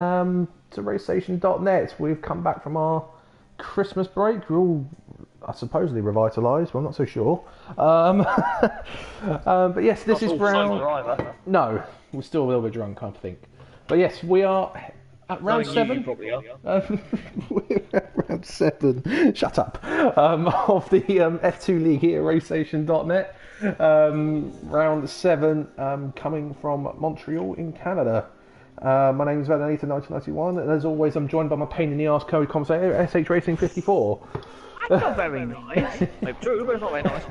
To racestation.net. We've come back from our Christmas break. We're all supposedly revitalised, but I'm not so sure. But yes, this is round. No, we're still a little bit drunk, I think. But yes, we are at round seven. You probably are. We're at round seven. Shut up. Of the F2 League here, racestation.net. Round seven, coming from Montreal in Canada. My name is Vernon 1991, and as always, I'm joined by my pain in the arse co-commentator, SH Racing 54. That's not very nice. No, true, but it's not very nice.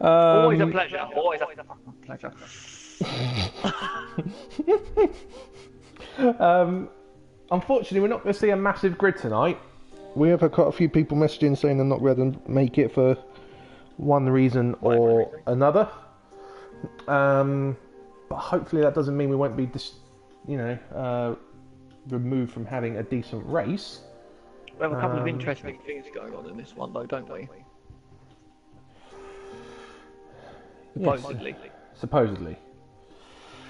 Always a pleasure. Always a pleasure. Unfortunately, we're not going to see a massive grid tonight. We have had quite a few people messaging saying they're not going to make it for one reason or another. But hopefully that doesn't mean we won't be, removed from having a decent race. We have a couple of interesting things going on in this one, though, don't we? Supposedly. Yes, supposedly.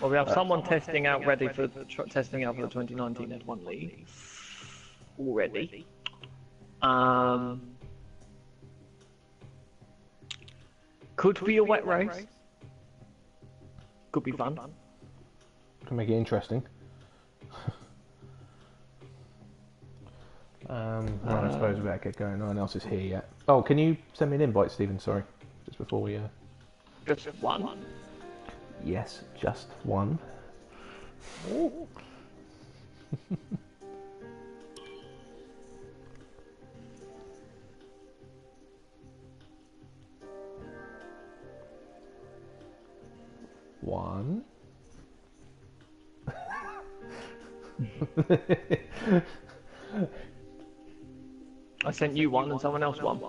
Well, we have someone testing out ready for testing out for the 2019 F1 League already. Could be a wet race. Could be fun. Can make it interesting. I suppose we better get going. No one else is here yet. Oh, can you send me an invite, Stephen? Sorry, just before we. Just one. Yes, just one. Ooh. One. I sent you one and someone else one.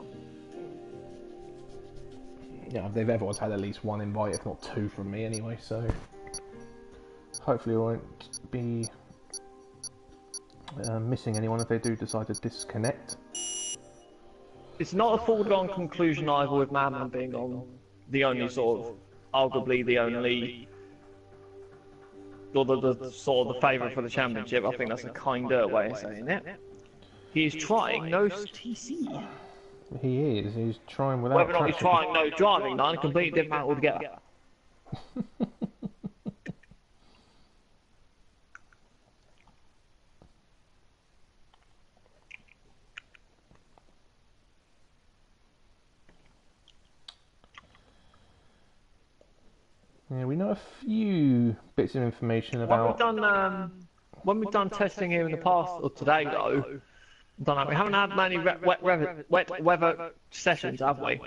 Yeah, everyone's had at least one invite, if not two from me anyway, so hopefully we won't be missing anyone if they do decide to disconnect. It's not a foregone conclusion either with Madman being on the only sort of, arguably the only, or the sort of the favourite for the championship. I think that's a kinder way of saying it. He is trying no TC. He is. He's trying without. Whether or not he's trying no driving, none, completely different matter altogether. Yeah, we know a few bits of information about. When we've done testing here in the past, or today though, we haven't had many wet weather sessions, have we?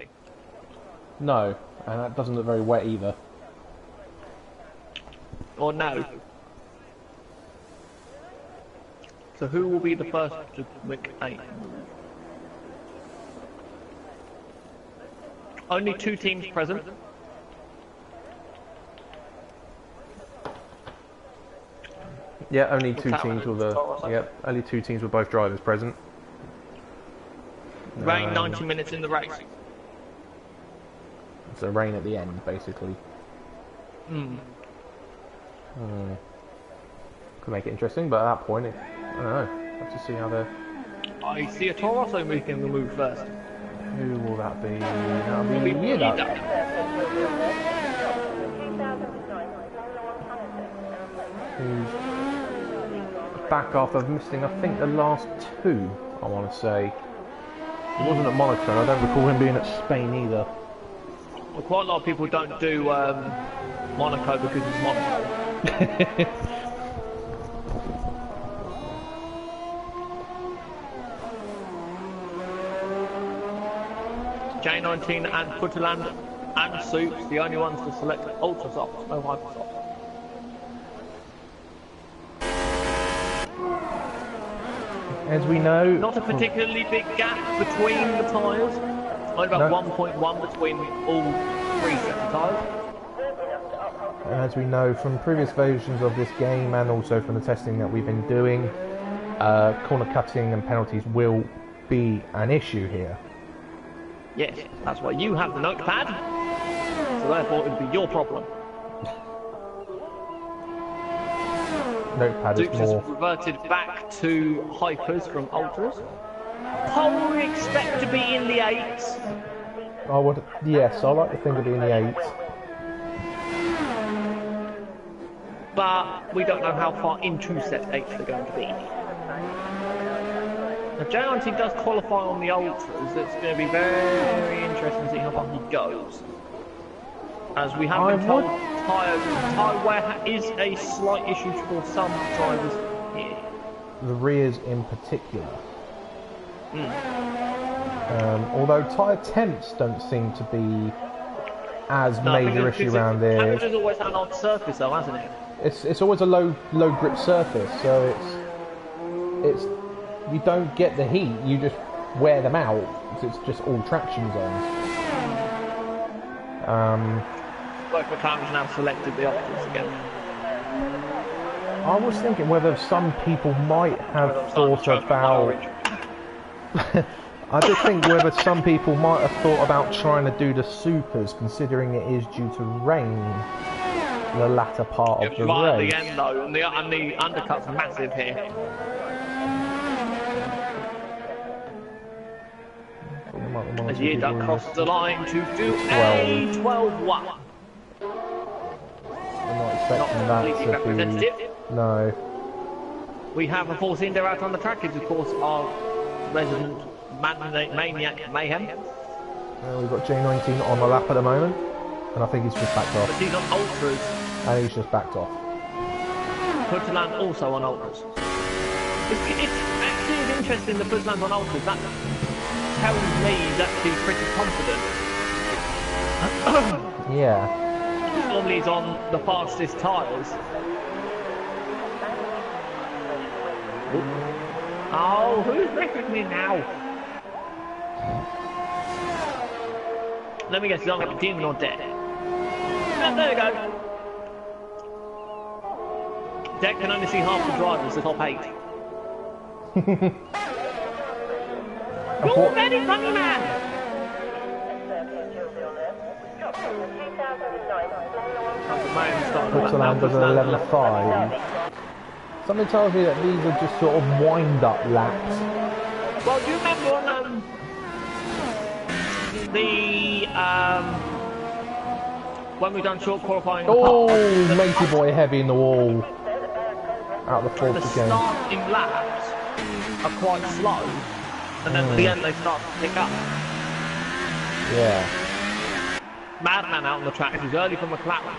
No, and that doesn't look very wet either. Or no? So who will be the first to make a move? Only 2 teams present. Yeah, only two teams with only 2 teams with both drivers present. Rain 90 minutes in the race. So rain at the end, basically. Hmm. Could make it interesting, but at that point, I don't know. Have to see how the. I see a Torosso making the move first. Who will that be? That'll be you. Who's back after missing, I think, the last 2, I want to say. It wasn't at Monaco, and I don't recall him being at Spain either. Well, quite a lot of people don't do Monaco because it's Monaco. J19 and Putterland and Soups, the only ones to select Ultra Softs, no Hyper Softs. As we know... Not a particularly big gap between the tyres. Only about 1.1 between all 3 sets of tyres. As we know from previous versions of this game and also from the testing that we've been doing, corner cutting and penalties will be an issue here. Yes, that's why you have the notepad, so therefore it would be your problem. notepad is Dukes has more. reverted back to hypers from ultras. Pole we expect to be in the 8s. I would, yes, I like to think of being the 8s. But we don't know how far into set 8 they're going to be. If J19 does qualify on the ultras, it's going to be very interesting to see how far he goes. As we have been told, tyre wear is a slight issue for some drivers here. The rears in particular. Although tyre temps don't seem to be as major issue around there. Hamilton's always had an odd surface though, hasn't it? It's always a low grip surface, so it's you don't get the heat, you just wear them out. It's just all traction zones. Both McLaren have selected the optics again. I was thinking whether some people might have thought about. I just think whether some people might have thought about trying to do the supers, considering it is due to rain the latter part of the right race. At the end though, and the undercut's massive here. As Yearduck crosses the line to do a 12-1. I'm not expecting that to be... No. We have a Force India out on the track. It's of course our resident maniac Mayhem. We've got J19 on the lap at the moment, and I think he's just backed off. But he's on ultras. And he's just backed off. Putterland also on ultras. It's actually interesting that Putterland's on ultras. That tells me he's actually pretty confident. Yeah. Normally he's on the fastest tyres. Oh, who's wrecking me now? Let me guess, he's on Demon or Deck. Oh, there you go. Deck can only see half the drivers, the top 8. You're very funny, man! Switzerland does an 11.5. Something tells me that these are just sort of wind-up laps. Well, do you remember on when we done short qualifying? Oh, matey boy heavy in the wall. Out of the fourth again. The starting laps are quite slow, and then at the end they start to pick up. Yeah. Madman out on the track. He's early for McLaren.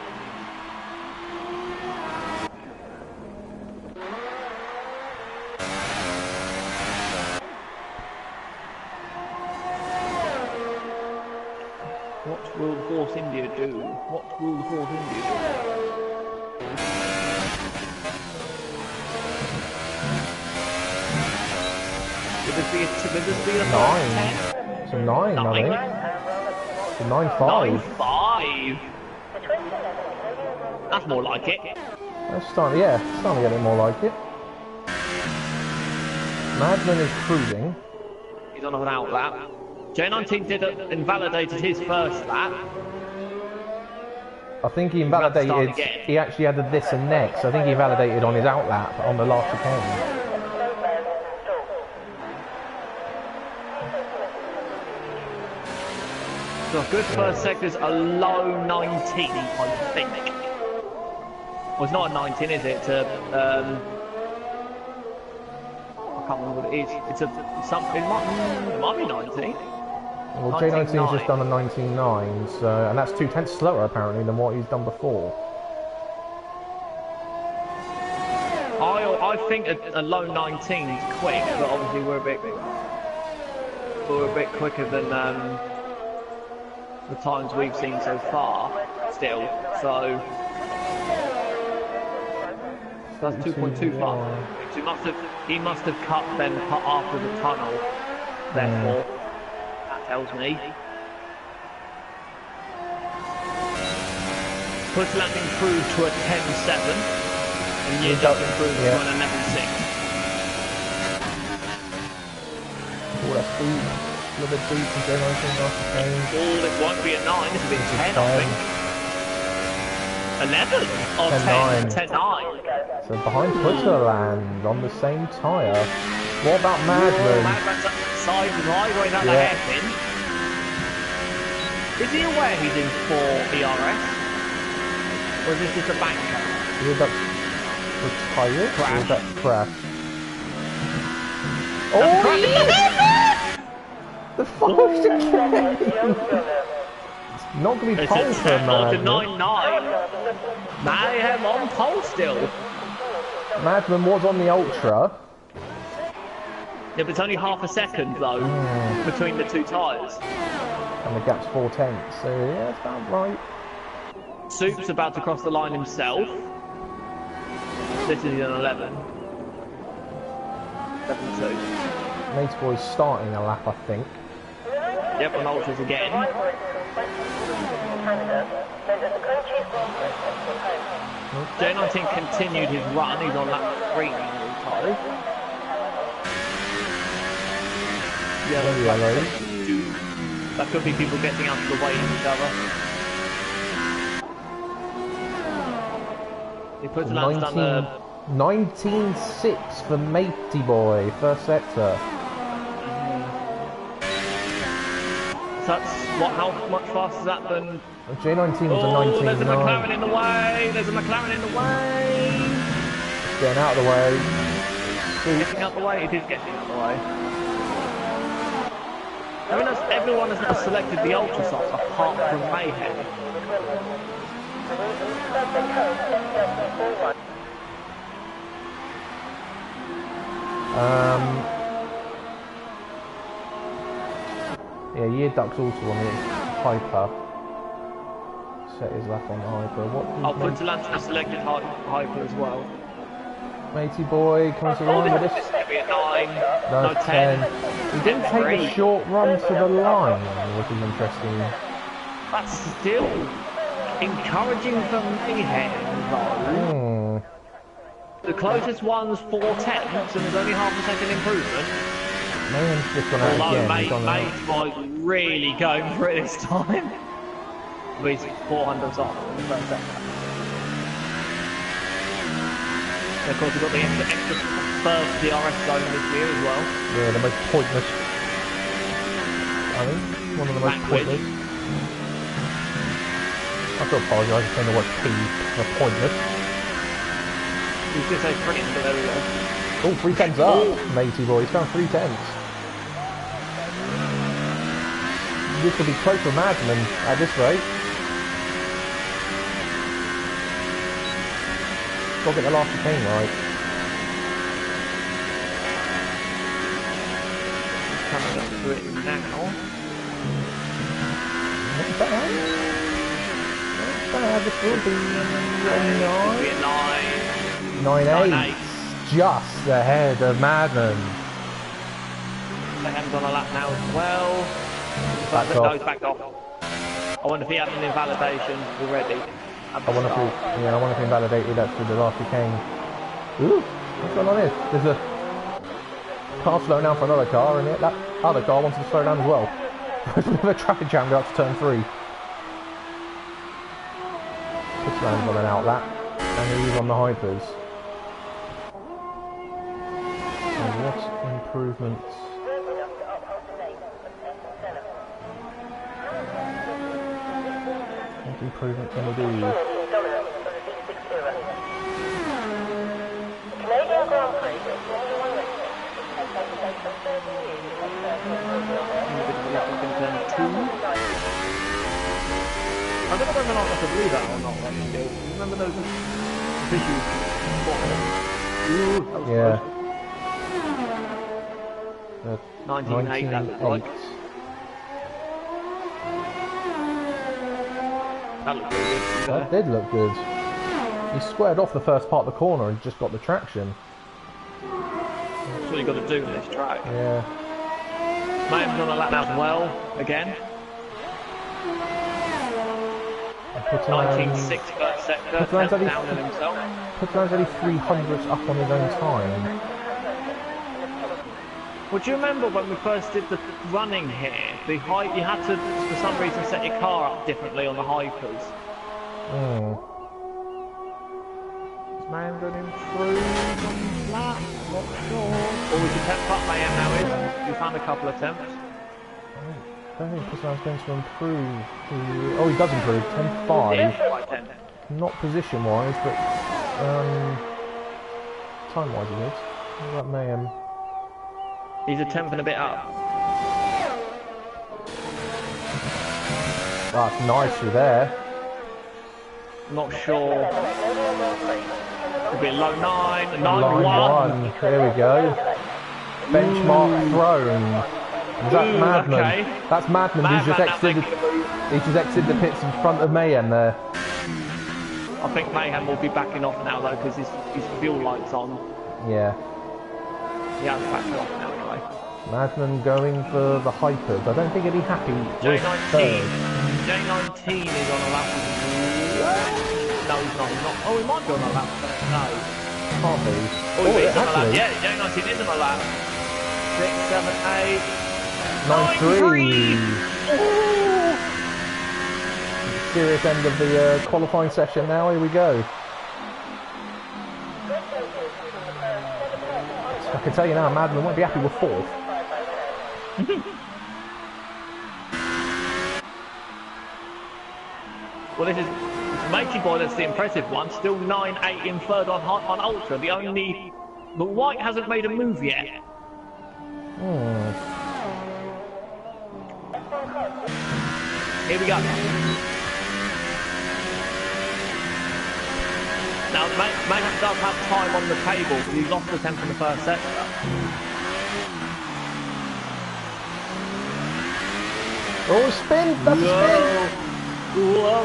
What will Force India do? What will the Force India do? Will this be a 9. It's a 9, I think. It's a 9.5. 9.5. That's more like it. That's starting, yeah, it's starting to get a bit more like it. Madman is cruising. He's on an out lap. J19 invalidated his first lap. I think he invalidated, he actually added this and next. I think he invalidated on his out lap on the last chicane. So a good first sector's a low 19, I think. Well, it's not a 19, is it? It's a, I can't remember what it is. It's a, something, it might be 19. Well, J19's just done a 19.9, so, and that's 2/10 slower apparently than what he's done before. I think a low 19 is quick, but obviously we're a bit quicker than the times we've seen so far. Still, so that's 2.25. So he must have cut then after the tunnel. Therefore. Tells me. Putterland improved to a 10.7 and Yearduck improved to an 11.6. Oh, that's deep. A little bit deep from J19 after change. Oh, this won't be a 9, this will be a 10, I think. 11? Or 10? 10.9. So behind Switzerland on the same tyre. What about Madman? Madman's sideways out the hairpin. Is he aware he's in 4 ERS? Or is this just a banker? Is that retired? Crash. Or is that crash? The fuck? It's not going to be pole for Madman. 9-9. Mayhem on pole still. Madman was on the Ultra. Yeah, but it's only half a second though between the two tyres. And the gap's 4/10, so yeah, that's about right. Soup's about to cross the line himself. This is an 11. 7-2. Mate's Boy's starting a lap, I think. Yep, on ultras again. J19 continued his run. He's on lap 3 now. Tyres. Yellow. That could be people getting out of the way of each other. He puts an lance down the 19.6 for Matey Boy, first sector. So that's what? How much faster is that than? J19 was a 19.9. There's a McLaren in the way. There's a McLaren in the way. Getting out of the way. Getting out the way. It is getting out the way. I mean, everyone has now selected the Ultra Soft apart from Mayhem. Yeah, Year Duck's also on the Hyper. Set his lap on the Hyper. I'll put Lance has selected Hyper as well. Matey Boy coming to line with This this. is going to be a 9. No, 10. He didn't take a short run to the line, which is interesting. That's still encouraging for Mayhem, though. The closest one's 4/10, and there's only half a second improvement. Mayhem's just gone out Although again. Matey Boy's really going for it this time. But he's 400s off in the first sector. And of course, we've got the extra first DRS zone this year as well. Yeah, the most pointless. I think one of the most pointless. I have to apologise for saying the word P for pointless. You was going to say brilliant, but there we go. Oh, 3/10s up, Matey Boy. He's found 3/10s. This could be close for Madman at this rate. Got to get the last chicane right. Coming up to it now. Not bad. Not bad. This will be a 9. 9.8. Just ahead of Madman. Mayhem's on a lap now as well. Backed No, off. he's backed off. I wonder if he had an invalidation already. I wonder if he invalidated after the last chicane. Ooh, what's going on here? There's a car slowing down for another car, and that other car wants to slow down as well. There's a bit of a traffic jam go up to turn 3. This man's on an out lap, and he's on the Hypers. And what improvements? What improvement can we do? I don't know whether or not I can believe that or not. Actually. Remember those issues? Yeah. 19.8 that looked like. That looked really good. That did look good. He squared off the first part of the corner and just got the traction. That's what you got to do with this track. Yeah. Mayhem's on a lap as well, again. 19.6 first sector, 10th down on himself. Putland's only 300s up on his own time. Well, do you remember when we first did the running here? You had to, for some reason, set your car up differently on the hypers. Mayhem going to improve on his lap? Not sure. Or we can temp up Mayhem now is. We found a couple of temps. I don't think Puslan's going to improve. Oh, he does improve. 10.5. Yeah, Not position-wise, but time-wise he is. What about Mayhem? He's a tenth and a bit up. That's nice through there. Not sure. A bit low 9. 9-1. Line 1. There we go. Benchmark thrown. Is that Madman? Okay. That's Madman who's just exited. He's just exited the pits in front of Mayhem there. I think Mayhem will be backing off now though because his fuel light's on. Yeah. Yeah, it's backing off now anyway. Madman going for the hypers. I don't think he'll be happy with J19. third. J19 is on a lap. No, he's not. Oh, he might be on a lap. No. Can't be. Oh, he's on a lap. actually. Yeah, J19 is on a lap. 6, 7, 8. 9-3. Serious end of the qualifying session now. Here we go. I can tell you now, Madman won't be happy with fourth. Well, this is Matey Boy. That's the impressive one. Still 9-8 in third on Ultra. The White hasn't made a move yet. Here we go. Now, Mayhem does have time on the table because he's lost the 10th in the first sector. Oh, spin! That's a spin! Whoa.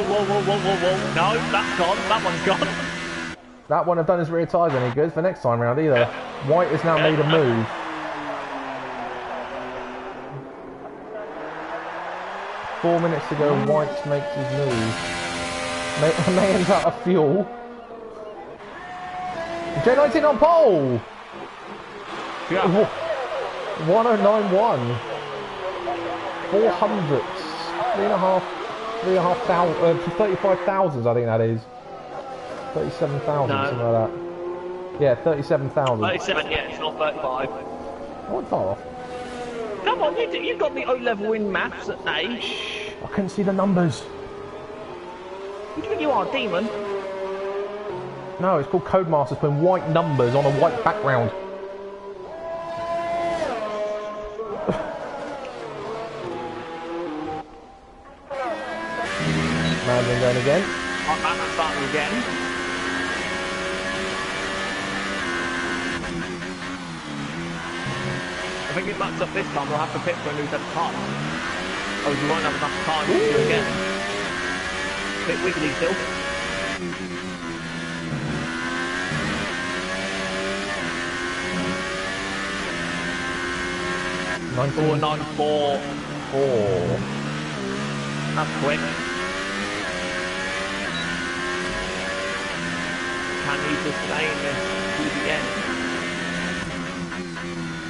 No, that's gone. That one's gone. That wouldn't have done his rear tyres any good for next time round either. White has now made a move. Four minutes to go, White makes his move. Mayhem's out of fuel. J19 on pole! Yeah. 1091. 400. 35,000 I think that is. 37,000, No. something like that. Yeah, 37,000. 37, yeah, it's not 35. I went far off. Come on, you've got the O-level in maths at A. I couldn't see the numbers. What do you think you are, demon? No, it's called Codemasters putting white numbers on a white background. Madman going again. Madman's starting again. I think it mucks up this time. We'll have to pit for a new set of tires. Oh, you won't have enough time to do it again. Bit wiggly still. Four, 9-4. That's quick. Can he sustain this to the end?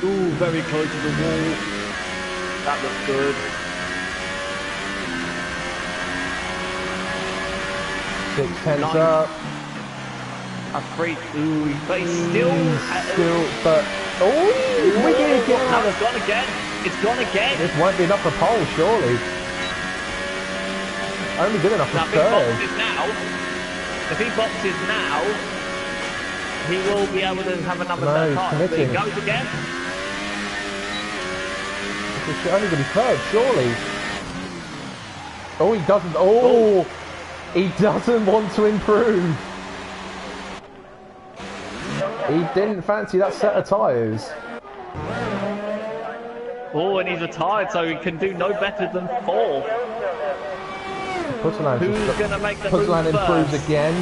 Ooh, very close to the wall. That looks good. 6/10 up. A free. Ooh, but he's still. But oh, wiggly again. No, it's gone again. It's gone again. This won't be enough for pole, surely. Only good enough for third. If he boxes now, he will be able to have another third time. But he goes again. It's only going to be third, surely. Oh, he doesn't. Oh, he doesn't want to improve. He didn't fancy that set of tyres. Oh, and he's retired, so he can do no better than 4. Who's going to make the move Puslan improves first? again,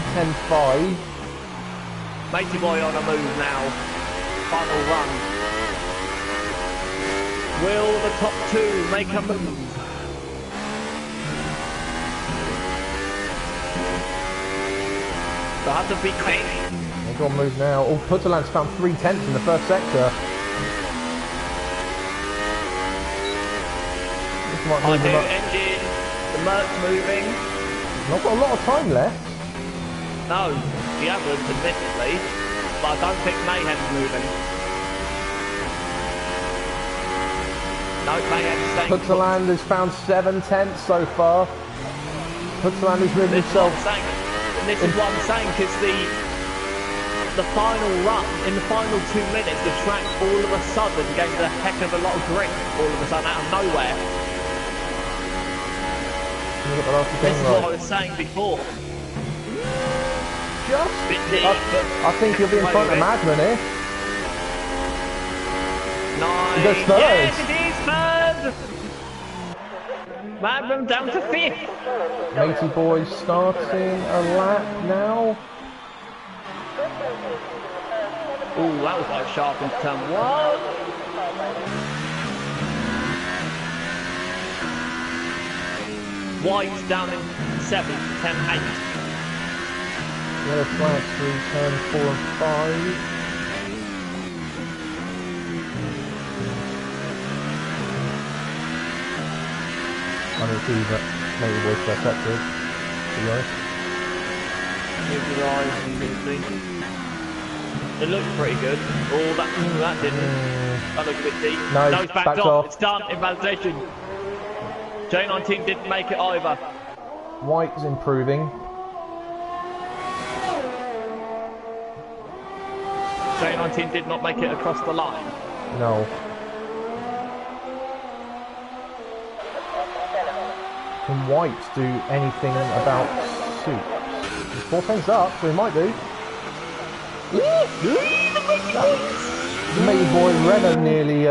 10-5. Matey Boy on a move now. Final run. Will the top 2 make a move? They'll have to be quick. They've got to move now. Oh, Puslan's found 3/10 in the first sector. This might move him up. Engine, the Merc's moving. Not got a lot of time left. No. He hasn't, admittedly, but I don't think Mayhem's moving. No, Mayhem's staying put. Putterland has found 7/10 so far. Putterland is moving himself. This is what I'm saying, because the final run, in the final 2 minutes, the track all of a sudden gained a heck of a lot of grip, all of a sudden, out of nowhere. This is what I was saying before. I think you'll be in front of Madman here. Nice. He goes third. Yes, it is third. Madman down to 5th. Matey Boy starting a lap now. Oh, that was quite sharp in turn 1. White's down in 7th, 10-8. Yellow flags through turn 4 and 5. I don't see that Matey Boy's first sector, to be honest. It looked pretty good. Oh, that didn't. That looked a bit deep. No, it's backed off. It's done. Invalidation. J19 didn't make it either. White's improving. J19 did not make it across the line. No. Can White do anything about Soup? 4 things up, so he might do. Matey Boy Vernon nearly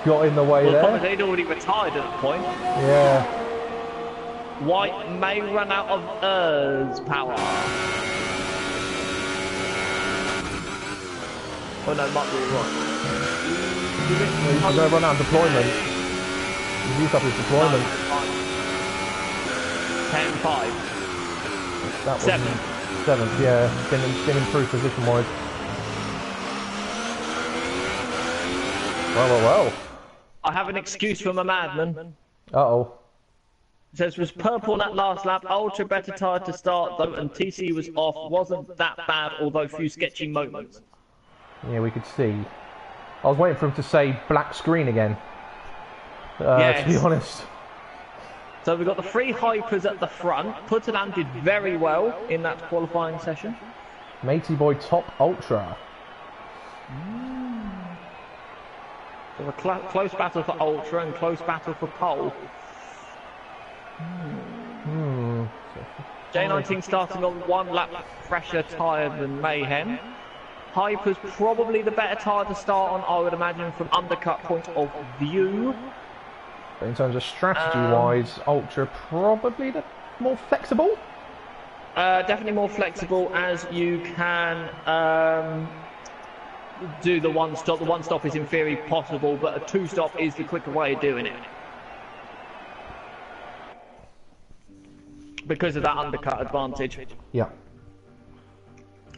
got in the way there. He'd already retired at that point. Yeah. White may run out of power. Oh no, might be right. He's going to run out of deployment. He's used up his deployment. 10-5. That was 7th, yeah. Been improved position-wise. Well. I have an excuse for my Madman. Uh-oh. It says, was purple on that last lap, ultra better tired to start though, and TC was off, wasn't that bad, although few sketchy moments. Yeah, we could see. I was waiting for him to say black screen again, yes. to be honest. So we've got the 3 hypers at the front. Putterland did very well in that qualifying session. Matey Boy top ultra. So a close battle for ultra and close battle for pole. J19 starting on 1 lap fresher tyre than Mayhem. Hyper's probably the better tyre to start on, I would imagine, from undercut point of view. But in terms of strategy-wise, ultra probably the more flexible. Definitely more flexible, as you can do the 1-stop. The 1-stop is in theory possible, but a 2-stop is the quicker way of doing it. Because of that undercut advantage. Yeah.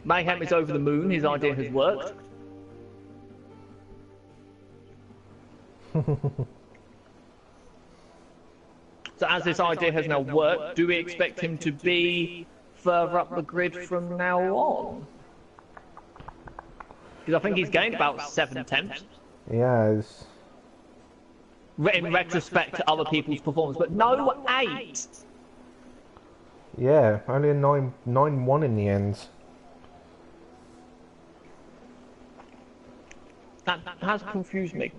Mayhem is over the moon, his idea has worked. So as this idea has now worked, do we expect him to be further up the grid from now on? Because I think he's gained about 7 tenths. He has. In retrospect to other people's performance, but no 8! Yeah, only a 9-1 in the end. That has confused me.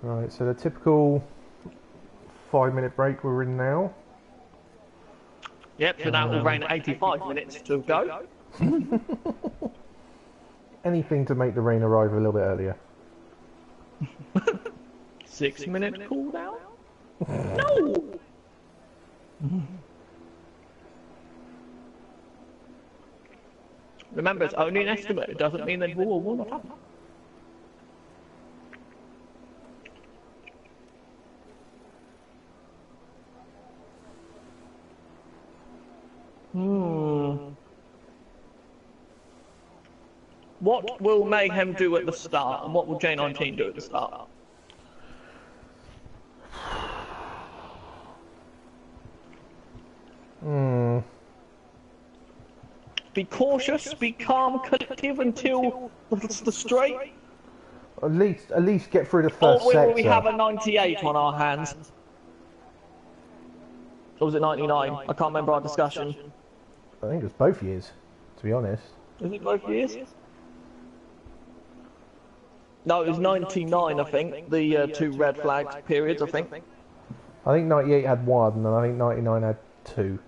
Right, so the typical 5-minute break we're in now. Yep, so that will rain 85 minutes to go. Anything to make the rain arrive a little bit earlier. 6-minute cooldown? No! Remember, it's only an estimate. It doesn't mean they will or will not happen. What will Mayhem do at the start, and what will J19 do at the start? Be cautious, be calm, collective until the straight. At least get through the Or first will sector. we have a 98 on our hands? Or was it 99? I can't remember our discussion. I think it was both years, to be honest. Is it both years? No, it was 99, I think. The two red flags periods, I think. I think 98 had one, and I think 99 had two.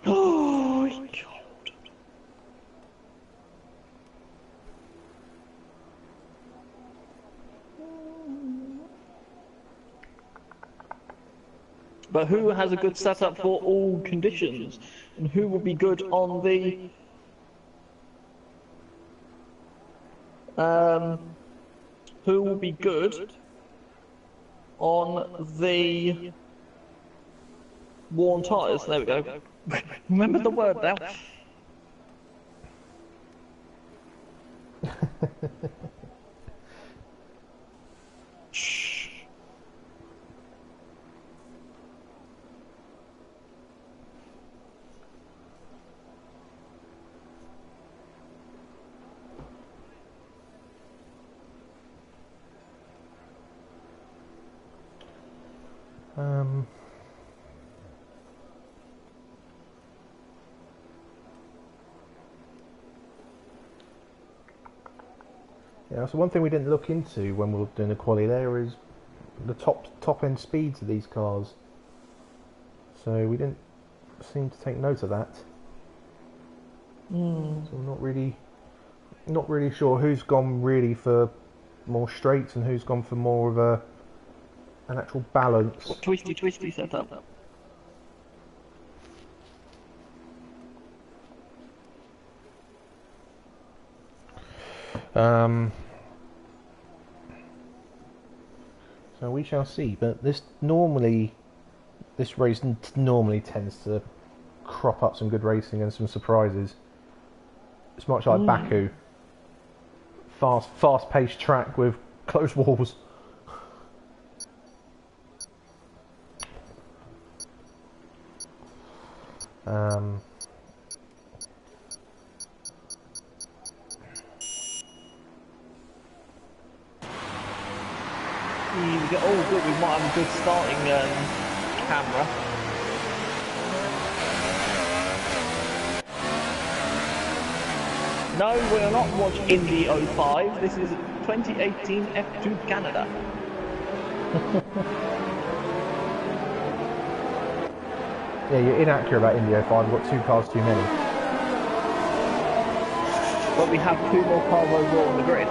Oh, my God. But who has a good setup for all conditions? And who will be good on the... who will be good on the worn tyres? There we go. Remember the word now. Shh. Yeah, so one thing we didn't look into when we were doing the quali there is the top end speeds of these cars. So we didn't seem to take note of that. So I'm not really sure who's gone really for more straights and who's gone for more of an actual balance. Twisty setup. So we shall see, but this race normally tends to crop up some good racing and some surprises. It's much like Baku, fast-paced track with close walls. Oh, good, we might have a good starting camera. No, we're not watching Indy 05. This is 2018 F2 Canada. Yeah, you're inaccurate about Indy 05. We've got 2 cars too many. But we have 2 more cars overall on the grid.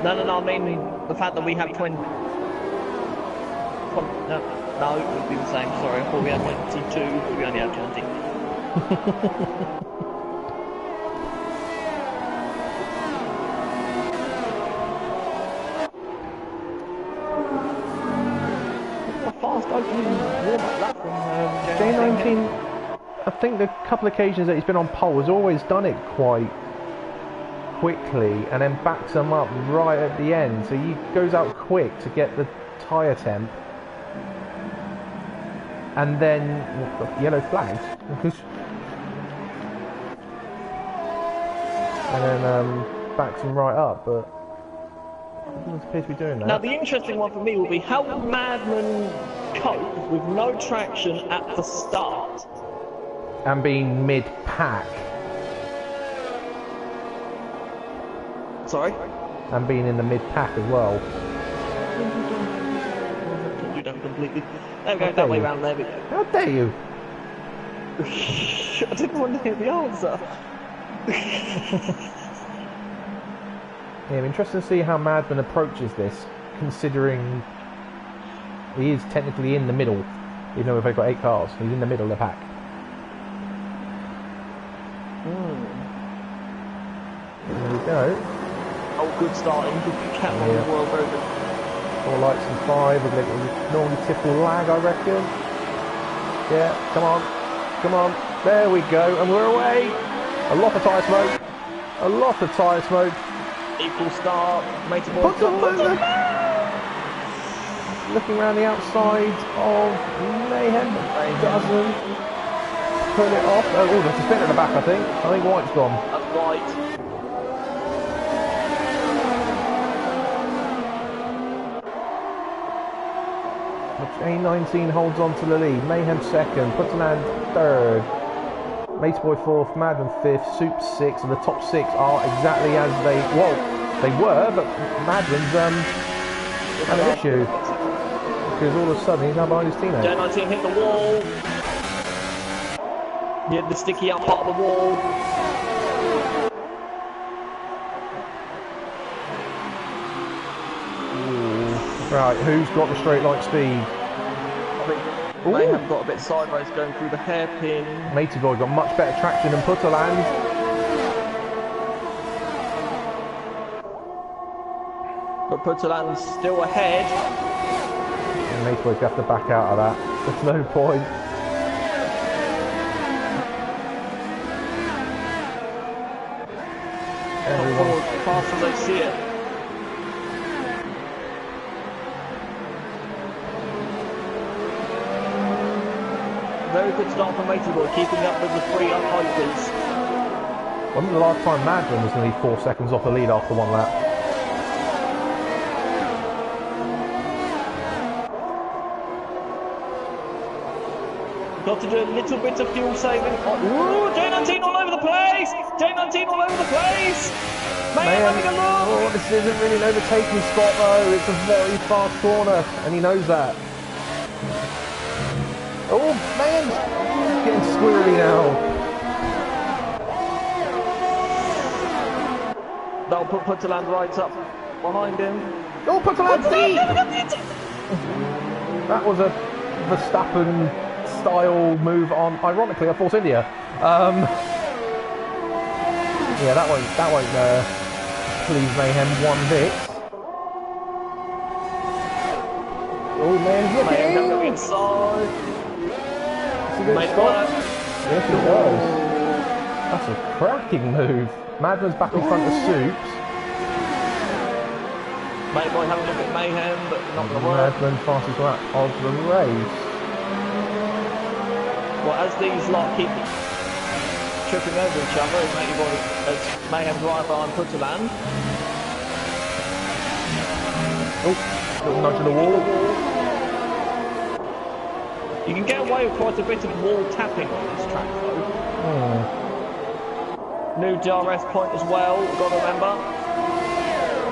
No, I mean the fact that we have 20... No, it would be the same, sorry. I thought we had 22, but we only had 20. A fast opening warm-up lap from J19, I think the couple of occasions that he's been on pole has always done it quite quickly and then backs them up right at the end, so he goes out quick to get the tyre temp and then yellow flags and then backs them right up, but he doesn't appear to be doing that. Now the interesting one for me will be how will Madman cope with no traction at the start and being mid-pack. Sorry? And being in the mid-pack as well. You don't completely. There we go, that way round, there we go. How dare you? I didn't want to hear the answer. Yeah, I'm interested to see how Madman approaches this, considering he is technically in the middle, even though we've only got 8 cars. He's in the middle of the pack. There we go. Oh, good starting, good captain as well, very good. 4 lights and 5 with a little normal typical lag, I reckon. Yeah, come on. Come on. There we go. And we're away. A lot of tyre smoke. A lot of tyre smoke. Equal start. Matey boy. Looking around the outside of Mayhem. Doesn't pull it off. Oh, there's a spin at the back, I think. I think White's gone. That's right. A19 holds on to the lead. Mayhem second. Putterland third. Matey Boy fourth. Madden fifth. Soup sixth. And the top 6 are exactly as they were, but Madden's had an issue because all of a sudden he's now behind his teammate. J19 hit the wall. He hit the sticky out part of the wall. Right, who's got the straight line speed? I think Mayhem got a bit sideways going through the hairpin. Matey Boy got much better traction than Putterland. But Putterland's still ahead. And Matey Boy's going to have to back out of that. There's no point. Everyone's fast as they see it. Very good start from Matey Boy, keeping up with the 3 uplighters. When was the last time Madden was nearly 4 seconds off the lead after 1 lap? Got to do a little bit of fuel saving. Ooh, J19 all over the place! J19 all over the place! Mayhem having a look! Oh, this isn't really an overtaking spot though. It's a very fast corner, and he knows that. Oh, Mayhem's getting squirrely now. That'll put Putterland right up behind him. Oh, Putterland's lead! That was a Verstappen style move on, ironically, a Force India. Yeah, that won't please Mayhem one bit. Oh, Mayhem's looking inside. That's a good spot. Yes, it does. That's a cracking move. Madman's back in front of Soups. Matey Boy having a look at Mayhem, but not going to work. Madman fastest lap of the race. Well, as these lot keep tripping over each other, as Mayhem's right behind Putterland. Oh, little nudge in the wall. You can get away with quite a bit of wall tapping on this track, though. New DRS point as well, we've got to remember.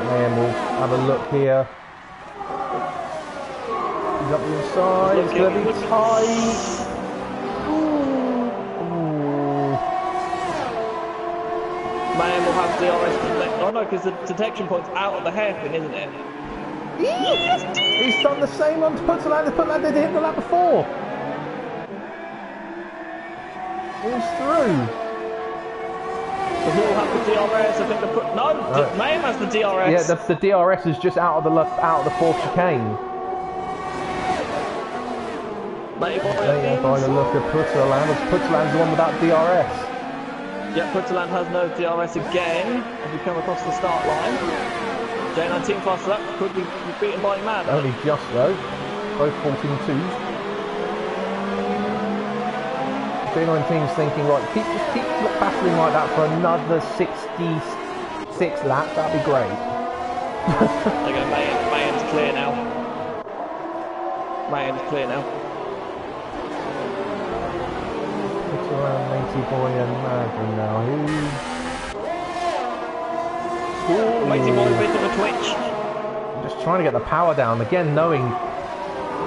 And we'll have a look here. He's up the inside, it's going to be tight. Man will have DRS to oh no, because the detection point's out of the hairpin, isn't it? Yes! He's done the same on Putterland as Putterland did hit the lap before. He's through. So he'll have the DRS. I think Mayhem has the DRS. Yeah, the DRS is just out of the fourth chicane. Mayhem by the look of Putterland. Putterland's the one without DRS. Yeah, Putterland has no DRS again as we come across the start line. J19 faster up, could be beaten by Mad. Only just though. Both 14.2s. J19's thinking, right, just keep battling like that for another 66 laps, that'd be great. There go, Mayhem's clear now. Mayhem's clear now. It's around Matey Boy and Madden now. Ooh, Matey Boy, a bit of a twitch. Just trying to get the power down, again knowing,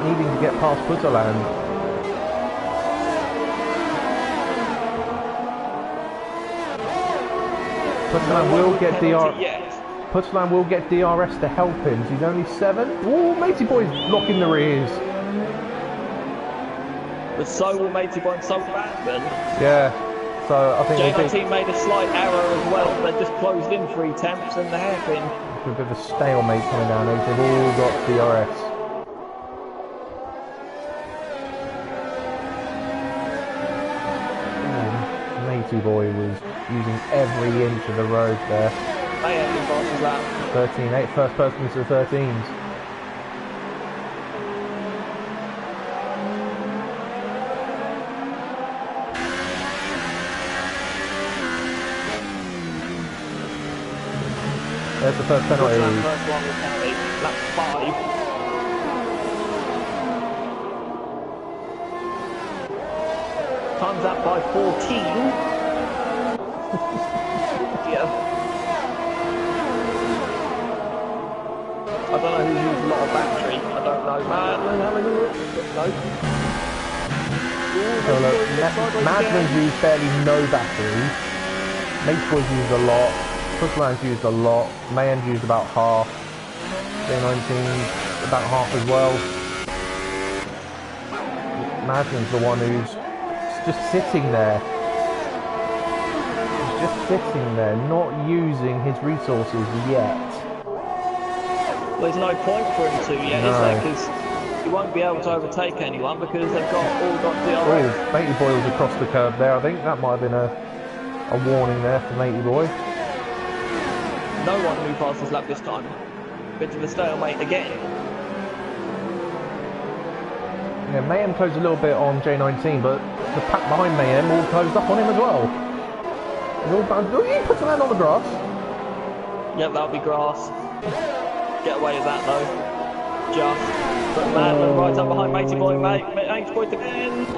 needing to get past Putterland. Putterland will get Putterland will get DRS to help him. He's only 7. Ooh, Matey Boy's blocking the rears. But so will Matey Boy and so will Madman. Yeah. So So I think J19 made a slight error as well. They just closed in 3 temps and the hairpin. a bit of a stalemate coming down here. They've all got DRS. Matey boy was using every inch of the road there. Mayhem in Barnes' lap. 13.8, first person into the 13s. There's the first penalty. First one was penalty. Lap 5. Times that by 14. Yeah. I don't know who's used a lot of battery. I don't know. Man, having a look. No. So look, Madman's used barely no battery. Mateboy's used a lot. Pushland's used a lot. Mayhem's used about half. J19's about half as well. Madman's the one who's just sitting there. He's just sitting there, not using his resources yet. Well, there's no point for him to yet, is there? Because he won't be able to overtake anyone because they've all got DRS. Oh, Matey Boy was across the curb there. I think that might have been a warning there for Matey Boy. No one moved past his lap this time. Bit of a stalemate again. Yeah, Mayhem closed a little bit on J19, but the pack behind Mayhem all closed up on him as well. Oh, he puts a hand on the grass. Yep, that'll be grass. Get away with that though. Just. But Madman right up behind Matey Boy, Matey Boy to end.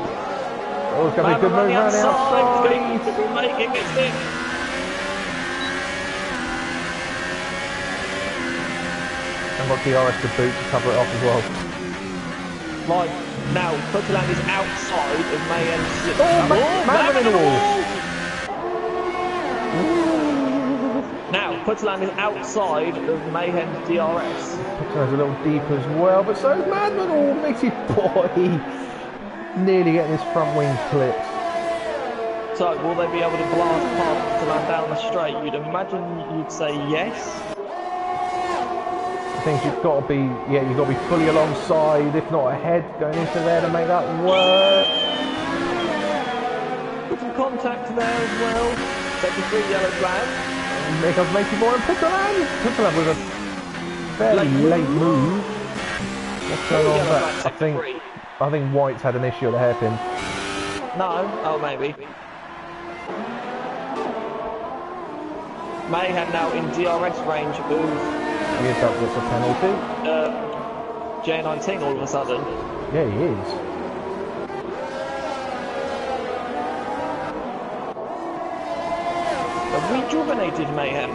Oh, it's going to be a good move around the outside. Making it stick. And got DRS to boot to cover it off as well. Right, now Putterland is outside of Mayhem's. Madman in the wall. Now Putterland is outside of Mayhem's DRS. Putterland's a little deep as well, but so is Madman. Oh, Matey Boy. Nearly getting his front wing clipped. So, will they be able to blast past Putterland down the straight? You'd imagine you'd say yes. I think you've got to be, you've got to be fully alongside, if not ahead, going into there to make that work. Put some contact there as well. Take the 3 yellow flag. There comes Matey Boy and Putterland. Putterland with a fairly late move. What's going on there? I think White's had an issue at the hairpin. No, oh maybe. Mayhem now in DRS range of Yes, that gets a penalty. J19 all of a sudden. Yeah, he is. A rejuvenated Mayhem.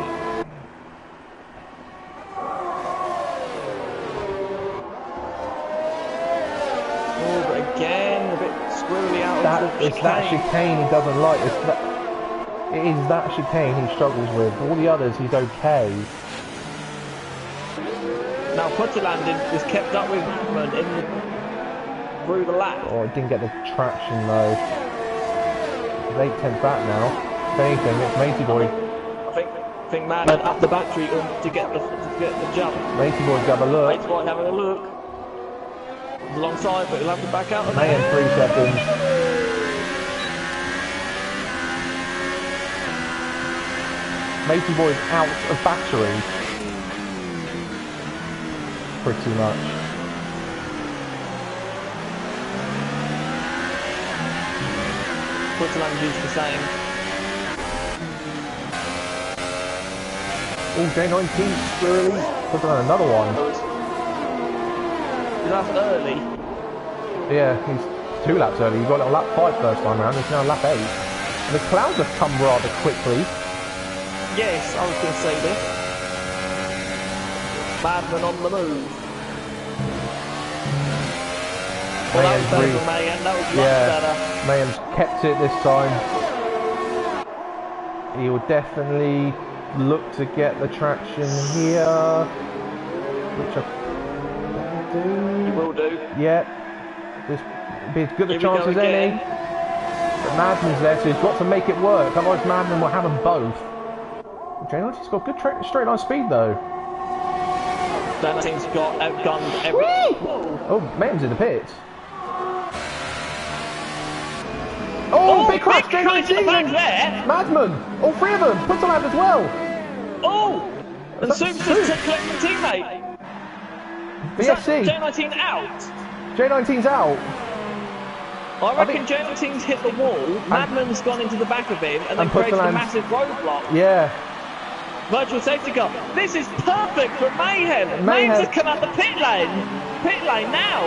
Oh, but again, a bit squirrely out of the chicane. It's that chicane he doesn't like. It is that chicane he struggles with. All the others, he's okay. Now Putterland was kept up with Vernon through the lap. Oh, it didn't get the traction though. It's 8/10 back now. If anything, it's Matey Boy. I think Madman up the battery to get the jump. Matey Boy's got a look. Matey Boy having a look. He's alongside, but he'll have to back out. Mayhem 3 seconds. Matey Boy's out of battery. Pretty much. Putterland used the same. Oh, J19 squirrely. Putterland another one. That's early. Yeah, he's 2 laps early. He got it on lap 5 first time round. It's now lap 8. And the clouds have come rather quickly. Yes, I was going to say this. Madman on the move. Well, that was better for Mayhem. That was much better. Mayhem's kept it this time. He will definitely look to get the traction here. Which I do. He will do. Yeah. This be as good a chance as any. But Madman's there, so he's got to make it work. Otherwise, Madman will have them both. J90's got good straight line speed though. That team's got outgunned every. Oh, Mayhem's in the pits. Oh, big crash! J19 there. Madman! All three of them! Putterland as well! Oh! And Soups just collect the teammate! VSC! J19 out! J19's out! I reckon J19's hit the wall, Madman's gone into the back of him, and then created a massive roadblock. Yeah. Virtual safety car. This is perfect for Mayhem! Mayhem's just come out the pit lane! Pit lane now!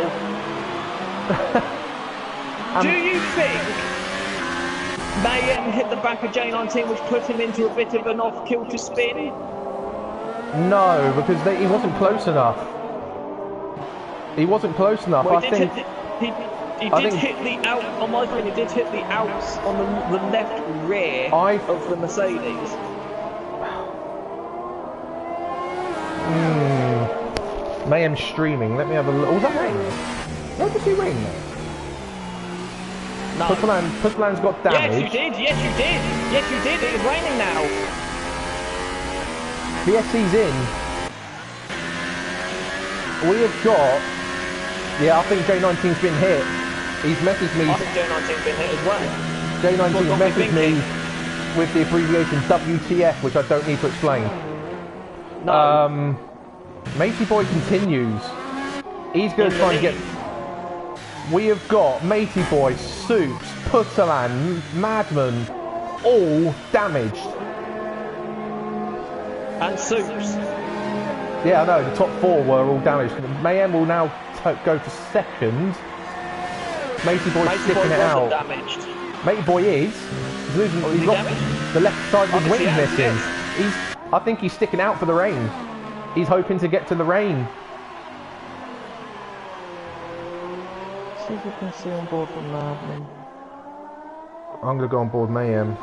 Do you think Mayhem hit the back of J19, which put him into a bit of an off-kilter spin? No, because he wasn't close enough. He wasn't close enough. Well, I think he did hit the out. On my screen, he did hit the outs on the left rear of the Mercedes. Mayhem streaming. Let me have a look. Oh, was that rain? Where did you see rain there? No. Pusland's got damage. Yes, you did. Yes, you did. Yes, you did. It is raining now. VSC's in. We have got... Yeah, I think J19's been hit. He's messaged me... I think J19's been hit as well. J19's messaged me with the abbreviation WTF, which I don't need to explain. No. Matey Boy continues. He's going to try and get... We have got Matey Boy, Soups, Putterland, Madman, all damaged. And Soups. Yeah, I know, the top four were all damaged. Mayhem will now go to second. Matey Boy's sticking it out. Damaged. Matey Boy is. He's losing. He's got the left side of his wing missing. I think he's sticking out for the rain. He's hoping to get to the rain. See if we can see on board from Madman. I'm going to go on board Mayhem.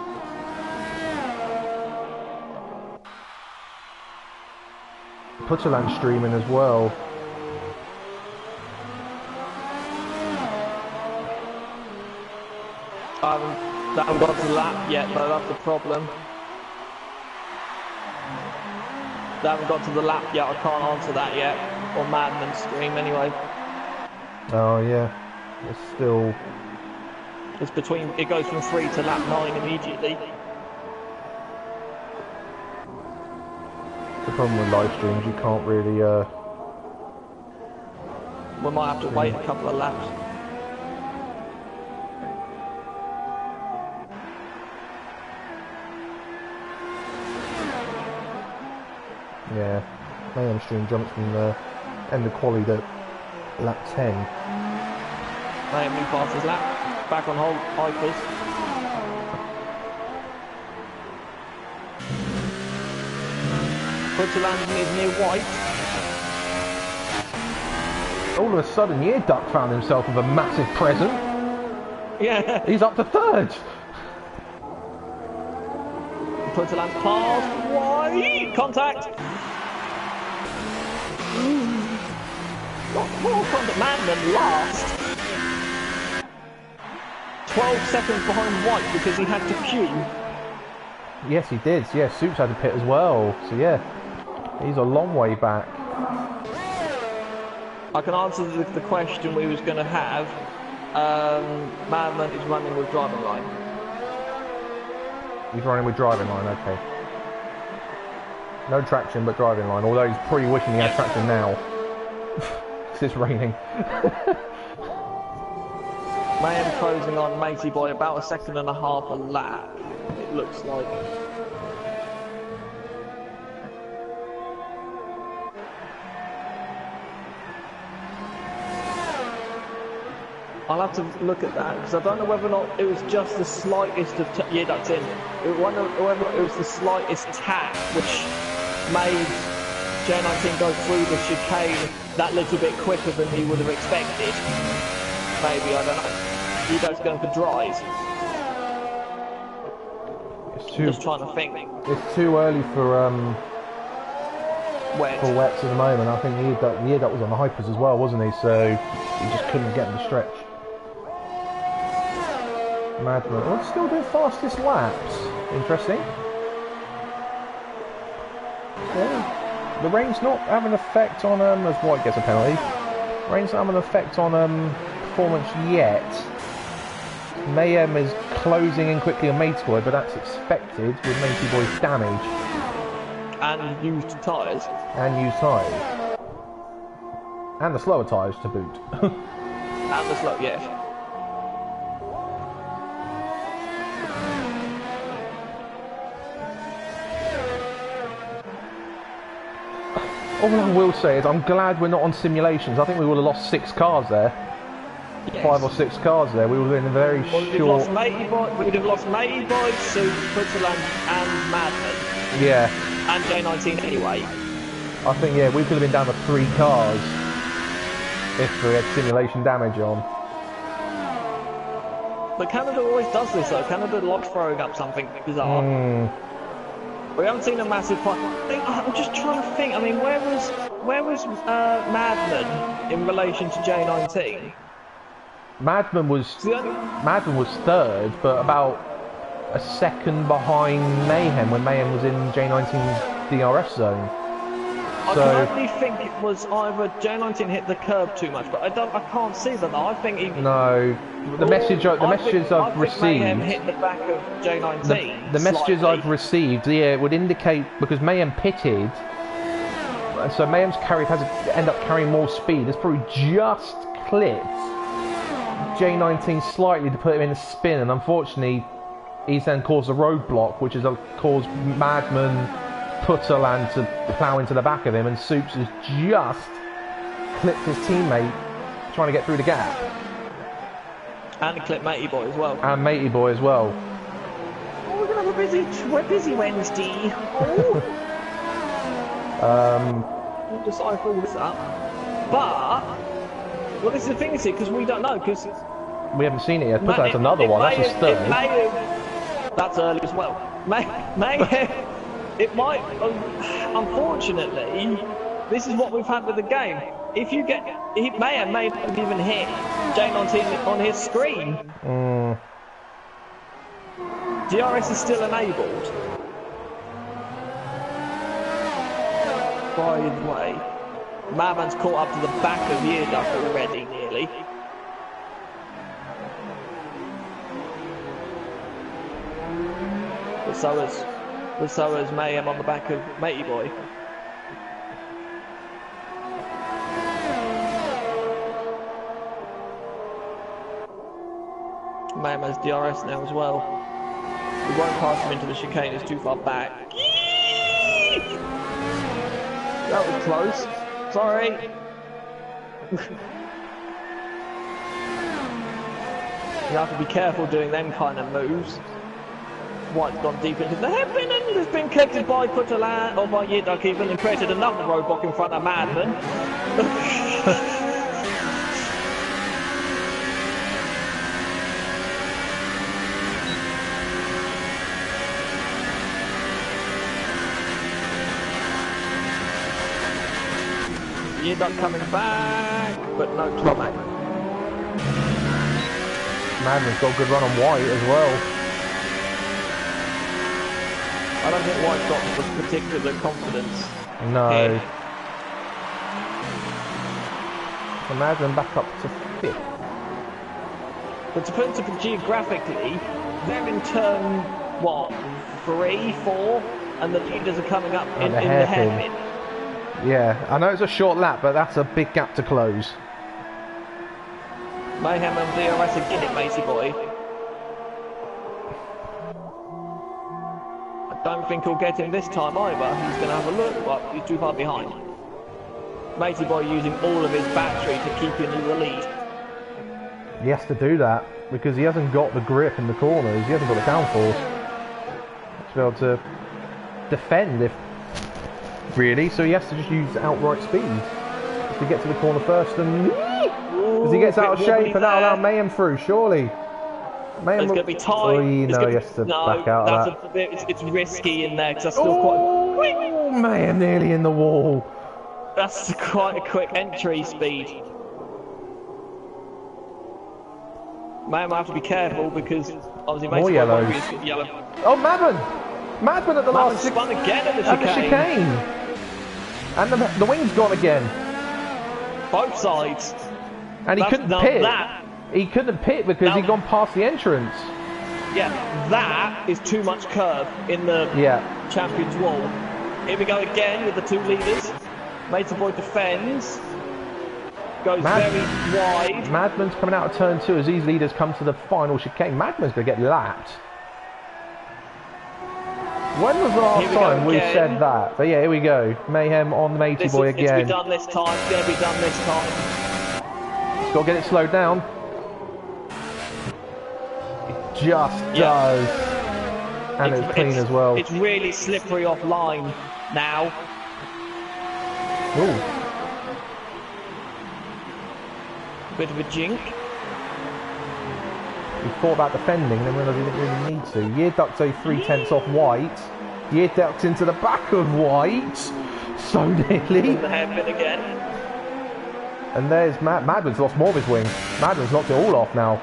Putterland streaming as well. That haven't got to the lap yet, though, that's the problem. They haven't got to the lap yet, I can't answer that yet. Or Madman stream anyway. Oh yeah, it's still... It's between, it goes from 3 to lap 9 immediately. The problem with live streams, you can't really we might have to wait a couple of laps. Yeah, Mayhem stream jumps from the end of quali to lap 10. Mayhem move past his lap, back on hold, Hypers. Putterland is near white. All of a sudden, Year Duck found himself with a massive present. Yeah. He's up to third. Putterland's past white. Contact. More contact. Madman last. 12 seconds behind white because he had to queue. Yes, he did. Yeah, Soups had a pit as well. So yeah, he's a long way back. I can answer the question we was going to have. Madman is running with driving line. He's running with driving line, okay. No traction, but driving line. Although he's probably wishing he had traction now. Because it's raining. Mayhem closing on Matey Boy about 1.5 seconds a lap. It looks like. I'll have to look at that because I don't know whether or not it was just the slightest of yeah, that's in. I wonder whether it was the slightest tap which made J19 go through the chicane that little bit quicker than he would have expected. Maybe, I don't know. You guys going for dries? I'm just trying to think. It's too early for wet. For wets at the moment. I think Year Duck was on the hypers as well, wasn't he? So he just couldn't get in the stretch. Madman. Oh, it's still doing fastest laps. Interesting. Yeah. The rain's not having an effect on as White gets a penalty. Rain's not having an effect on performance yet. Mayhem is closing in quickly on Matey Boy, but that's expected with Matey Boy's damage. And used tyres. And used tyres. And the slower tyres to boot. And the slow, yeah. All I will say is I'm glad we're not on simulations. I think we would have lost 6 cars there. Yes. 5 or 6 cars there. We would have been very short. We'd have lost Matey Boy, Soup, Putterland and Madman. Yeah. And J19 anyway. I think, yeah, we could have been down to 3 cars if we had simulation damage on. But Canada always does this though. Canada likes throwing up something bizarre. We haven't seen a massive fight. I'm just trying to think. I mean, where was Madman in relation to J19? Madman was 3rd, but about a second behind Mayhem when Mayhem was in J19's DRS zone. I can only think it was either J19 hit the curb too much, but I can't see that. I think he. No, the messages I've received. Mayhem hit the back of J19. The messages I've received, yeah, would indicate because Mayhem pitted, so Mayhem's carry has to end up carrying more speed. It's probably just clipped J19 slightly to put him in a spin, and unfortunately, he's then caused a roadblock, which has caused Madman Putterland to plough into the back of him, and Soups has just clipped his teammate trying to get through the gap. And clipped Matey Boy as well. And Matey Boy as well. Oh, we're gonna have a busy Wednesday. Oh. We'll decide all this up. But well, this is the thing, is it? Because we don't know, because we haven't seen it yet. That's another one. That's his 3rd. That's early as well. It might, unfortunately, this is what we've had with the game. If you get, he may have even hit J19 on his screen. DRS is still enabled. By the way, Madman's caught up to the back of Yearduck already, nearly. But so is Mayhem on the back of Matey Boy. Mayhem has DRS now as well. We won't pass him into the chicane, it's too far back. That was close. Sorry. You have to be careful doing them kind of moves. White's gone deep into the hairpin and has been collected by Putterland, or by Yearduck even, and created another roadblock in front of Madman. Yearduck coming back, but no trouble. Madman's got a good run on White as well. I don't think White's got the particular confidence. No. Here. So Madman back up to 5th. But to put into geographically, they're in turn, what, 3, 4, and the leaders are coming up in the hairpin. Yeah, I know it's a short lap, but that's a big gap to close. Mayhem and DRS again it, Matey Boy. I don't think he'll get him this time either. He's going to have a look, but he's too far behind. Matey Boy using all of his battery to keep in the lead. He has to do that because he hasn't got the grip in the corners. He hasn't got the downforce to be able to defend if really. So he has to just use outright speed to get to the corner first, and because he gets out of shape, and that'll allow Mayhem through. Surely. Mayhem it's going to be tight. Oh, no, he has to back out of that. It's risky in there because that's still quite. Oh, Mayhem nearly in the wall. That's quite a quick entry speed. Mayhem have to be careful because obviously More Mason yellows. Boy is yellow. Oh, Madman! Madman at the Madman last spun again at the at the chicane. chicane. And the wing's gone again. Both sides. And he couldn't now pit. that- He couldn't pit because Now- he'd gone past the entrance. Yeah, that is too much curve in the Yeah. champion's wall. Here we go again with the two leaders. Mason Boy defends. Goes very wide. Madman's coming out of turn 2 as these leaders come to the final chicane. Madman's going to get lapped. When was the last Here we go time we again. said that? But yeah, here we go. Mayhem on the Matey Boy It's to be again. done this time. It's going to be done this time. He's got to get it slowed down. It just does. And it's clean as well. It's really slippery offline now. Ooh. Bit of a jink. He thought about defending, then realised he didn't really need to. Year ducks 3/10 off White. Year ducks into the back of White. So nearly. The hairpin again. And there's Madman's lost more of his wing. Madman's knocked it all off now.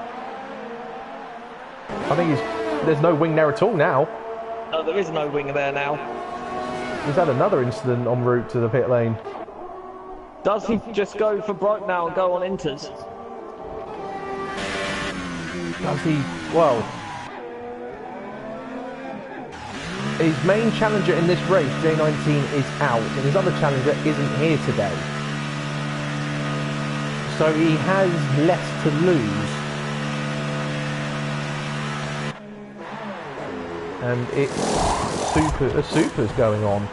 I think there's no wing there at all now. No, there is no wing there now. He's had another incident en route to the pit lane. Does he just go for broke now and go on inters? Does he? Well, his main challenger in this race, J19, is out, and his other challenger isn't here today. So he has less to lose. And it's a super's going on.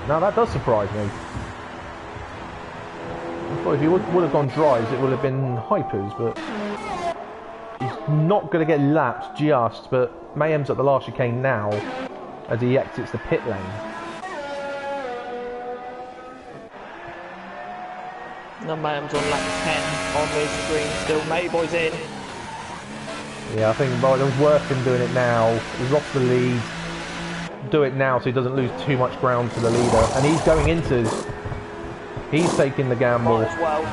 Now that does surprise me. I thought if he would have gone drives, it would have been hypers, but he's not going to get lapped just. But Mayhem's at the last chicane now as he exits the pit lane. No, Mayhem's on lap 10 on the screen still. Mayboy's in. Yeah, I think it was worth him doing it now. He's lost the lead. Do it now so he doesn't lose too much ground to the leader. And he's going into... He's taking the gamble. Might as well.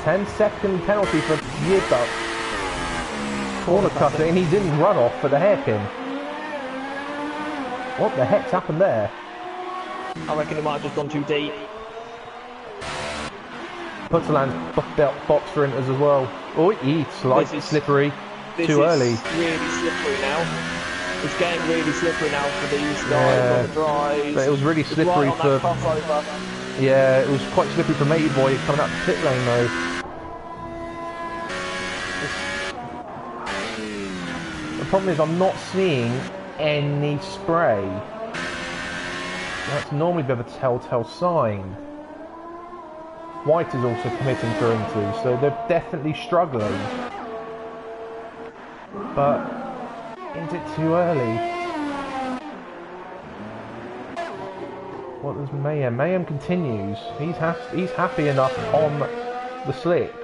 10-second penalty for Yearduck. Corner cutter, and he's in runoff for the hairpin. What the heck's happened there? I reckon he might have just gone too deep. Puts the land box for inters as well. Oh, he's slightly slippery. Too early. This is really slippery now. It's getting really slippery now for these guys on the drives. But it was really slippery right for... Yeah, it was quite slippery for Matey Boy coming out the pit lane though. The problem is I'm not seeing any spray. That's normally a bit of a telltale sign. White is also committing for into, so they're definitely struggling. But is it too early? What does Mayhem? Mayhem continues. He's happy enough on the slicks.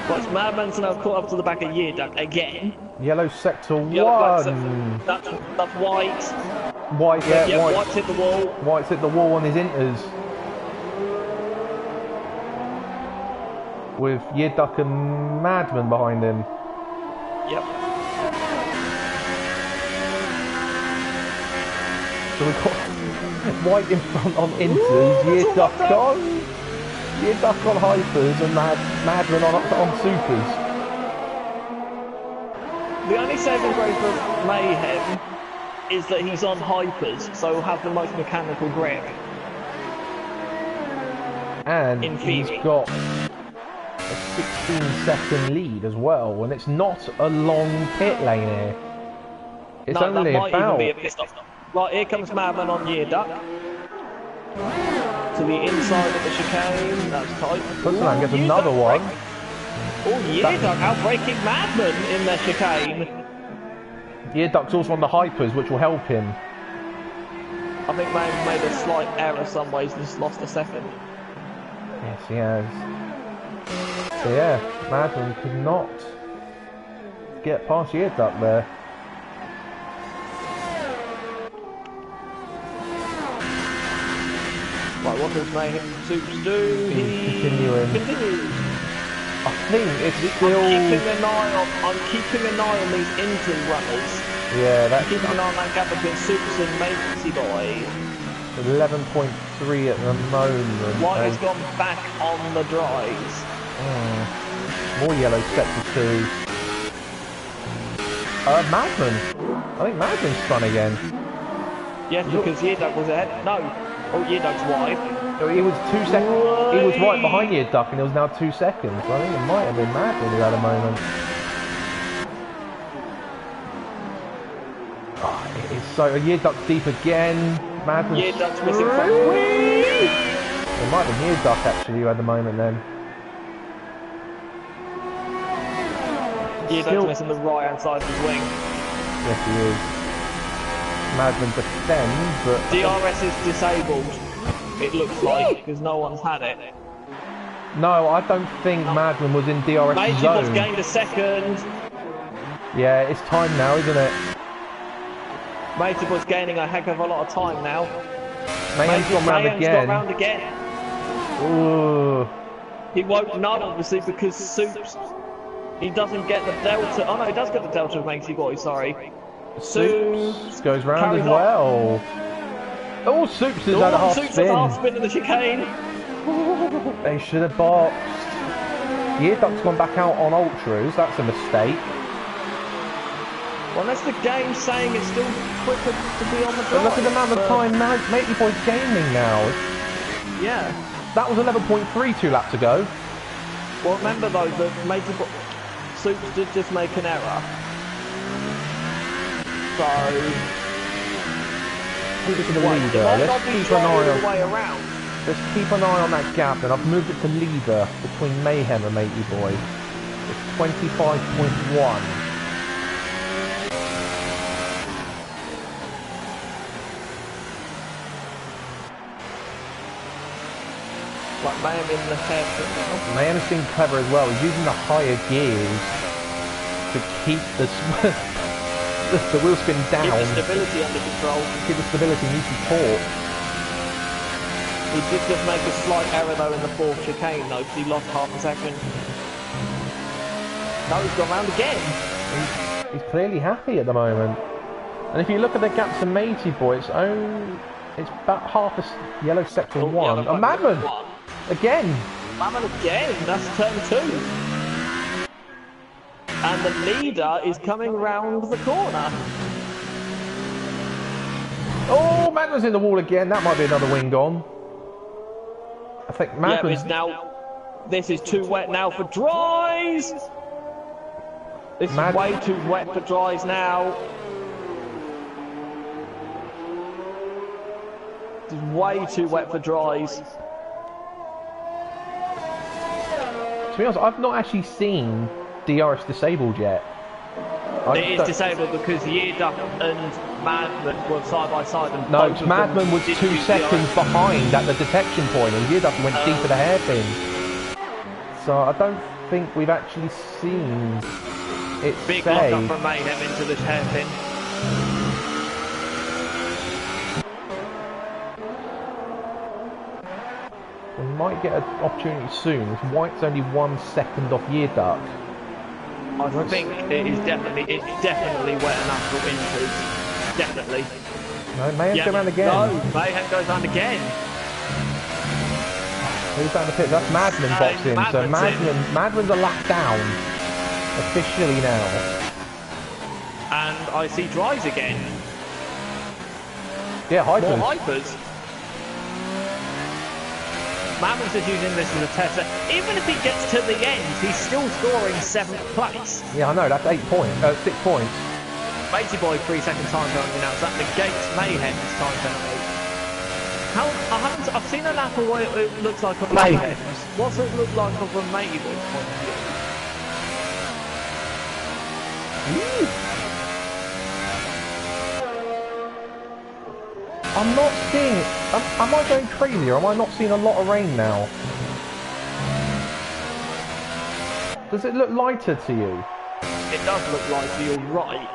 But Madman's now caught up to the back of Yearduck again. Yellow sector 1. That's White. White, yeah, White's hit the wall. White's hit the wall on his inters. With Yearduck and Madman behind him. Yep. So we've got White in front on inters, Yearduck on. Yearduck on hypers and Madman on supers. The only saving grace for Mayhem is that he's on hypers, so he'll have the most mechanical grip. And he's got a 16-second lead as well, and it's not a long pit lane here. It's only that might about... even be a pit stop. Right, here comes Madman on Yearduck. To the inside of the chicane, that's tight. Putzland gets another one. Oh, Yearduck outbreaking Madman in their chicane. Yearduck's also on the hypers, which will help him. I think Mayhem made a slight error some ways and just lost a second. Yes, he has. So yeah, Madman could not get past Yearduck there. Right, what does Mayhem Soups do? He Continuing. continues. I think it's still... I'm keeping an eye on these injury runners. Yeah, that's... Keeping an eye on that gap between Soups and Matey Boy. 11.3 at the moment. White has gone back on the dries. More yellow sector 2. Madman. I think Madman's spun again. Yes, because Yearduk was ahead. No. Oh, Yearduk's wide. He was 2 seconds. He was right behind Yearduk, and it was now 2 seconds. So I think it might have been Madman who had a moment. Oh, it's so Yearduk's deep again. Madman's... Yearduk's missing from wing. It might have been Yearduk actually who had the moment then. Yearduk's missing the right hand side of his wing. Yes, he is. Madman defends, but... DRS is disabled, it looks like, because no one's had it. No, I don't think Madman was in DRS Matey zone. Boy's gained a second. Yeah, it's time now, isn't it? Matey Boy's gaining a heck of a lot of time now. Mayhem's gone round again. Got round again. Ooh. He won't know, obviously, because Soups... He doesn't get the delta. Oh no, he does get the delta of Matey Boy, sorry. Soups goes round as well. Oh, Soups has had a half Soups spin. has a half spin in the chicane. They should have boxed. Yearduk's gone back out on ultras. That's a mistake. Well, unless the game's saying it's still quicker to be on the drive. But look at the amount of time Matey Boy's gaining now. Yeah. That was 11.3 2 laps ago. Well, remember though that Matey Boy... Soups did just make an error. So... Keep it to the leader. Let's keep an eye on... Way around. Let's keep an eye on that gap, and I've moved it to leader between Mayhem and Matey Boy. It's 25.1. Like Mayhem in the hairpin now. Mayhem's been clever as well. He's using the higher gears to keep the wheel spin down. Keep the stability under control. Keep the stability and use support. He did just make a slight error though in the fourth chicane though, because he lost half a second. No, he's gone round again. He's clearly happy at the moment. And if you look at the gaps to Matey Boy, it's about half a yellow sector 1. A Madman! Again! Madman again! That's turn 2. And the leader is coming round the corner. Oh, Madman's in the wall again. That might be another wing gone. I think Madman's... This is too wet now for dries! This is way too wet for dries now. This is way too wet for dries. To be honest, I've not actually seen DRS disabled yet. It is disabled because Yearduk and Madman were side by side. And no, Madman was 2 seconds behind at the detection point, and Yearduk went deep for the hairpin. So I don't think we've actually seen it big say. lock up from Mayhem into this hairpin. We might get an opportunity soon. White's only 1 second off Yearduk. I think it's definitely wet enough for winters. Definitely. No, Mayhem's going round again. No, Mayhem goes round again. Who's down the pit? That's Madman boxing. So Madman's a lap down. Officially now. And I see dries again. Yeah, hypers. More hypers. Madman's just using this as a test. Even if he gets to the end, he's still scoring 7th place. Yeah, I know, that's 6 points. Matey Boy 3 second time penalty now, so that negates Mayhem's time penalty. I've seen a lap of what it looks like on Mayhem's. What's it look like from Matey Boy's point of view? I'm not seeing... Am I going crazy, or am I not seeing a lot of rain now? Does it look lighter to you? It does look lighter, you're right.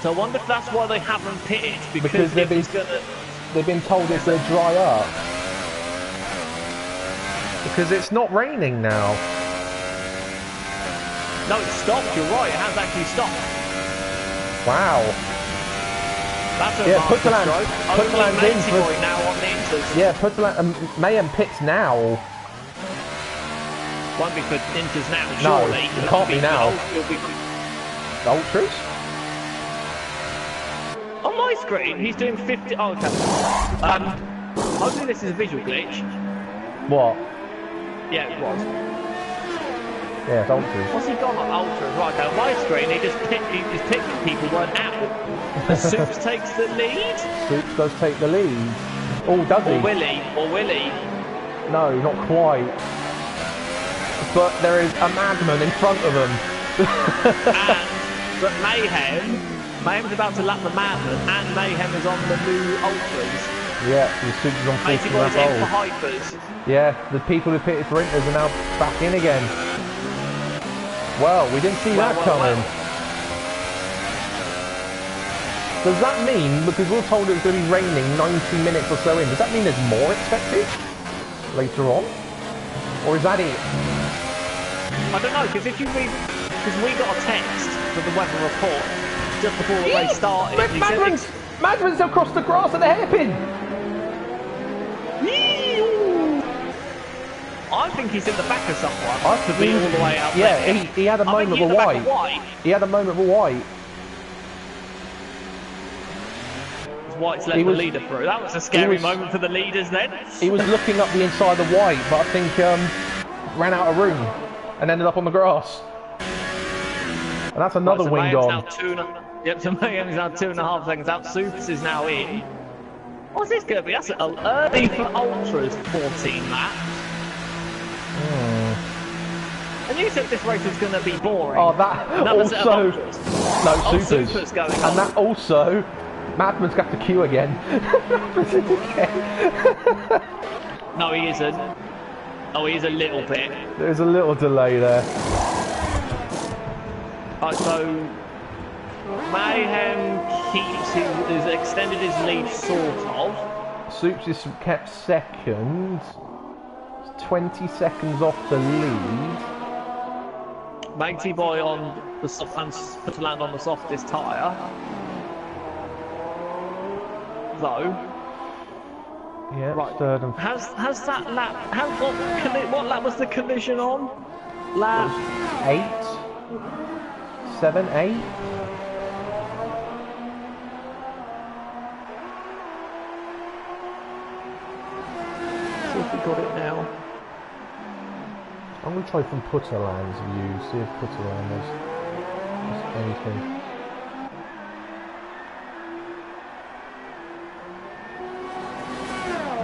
So I wonder if that's why they haven't pitted, Because they've been told it's going to dry up. Because it's not raining now. No, it's stopped, you're right, it has actually stopped. Wow. That's a Yeah, master stroke. Putterland's in for... Right now on the inters. Yeah, Putterland... Mayhem pits now. Won't be for inters now, No, surely. it can't be now. The Ultras? On my screen, he's doing 50... Oh, okay. Hopefully this is a visual glitch. What? Yeah, it was. Yeah, it's Ultras. What's he gone on Ultras? Right, okay, on my screen, he just picked people weren't out. The Soups takes the lead? Soups does take the lead. Oh, does he? Or Willie. No, not quite. But there is a madman in front of them. But Mayhem's about to lap the madman, and Mayhem is on the new Ultras. Yeah, the Soups is on 40 Boys lap in for old. hypers. Yeah, the people who pitted for Inters are now back in again. Well, we didn't see that coming. Does that mean, because we're told it was going to be raining 90 minutes or so in, does that mean there's more expected later on? Or is that it? I don't know, because if you read... Because we got a text with the weather report just before the race started. Madman's across the grass at the hairpin! I think he's in the back of someone. I could be all the way out yeah, there. he had a moment with White. He had a moment with White. White's let the leader through. That was a scary moment for the leaders then. He was looking up the inside of White, but I think ran out of room and ended up on the grass. And that's another wing gone. Yep, so Mayhem's now 2.5 seconds out. Soups is now in. What's this going to be? That's early for Ultras, 14 laps. And you said this race was going to be boring. Oh, that also... No, Supers going on. And that also... Madman's got to queue again. No, he isn't. Oh, he is a little bit. There's a little delay there. So... Mayhem has extended his lead, sort of. Soups is kept second. 20 seconds off the lead. Matey Boy on the soft and Putterland on the softest tyre. Though. Yeah, right. Third and has that lap? What lap was the collision on? Lap 8, 7, 8. See if we got it now. I'm going to try from Putterland's view, see if Putterland has anything.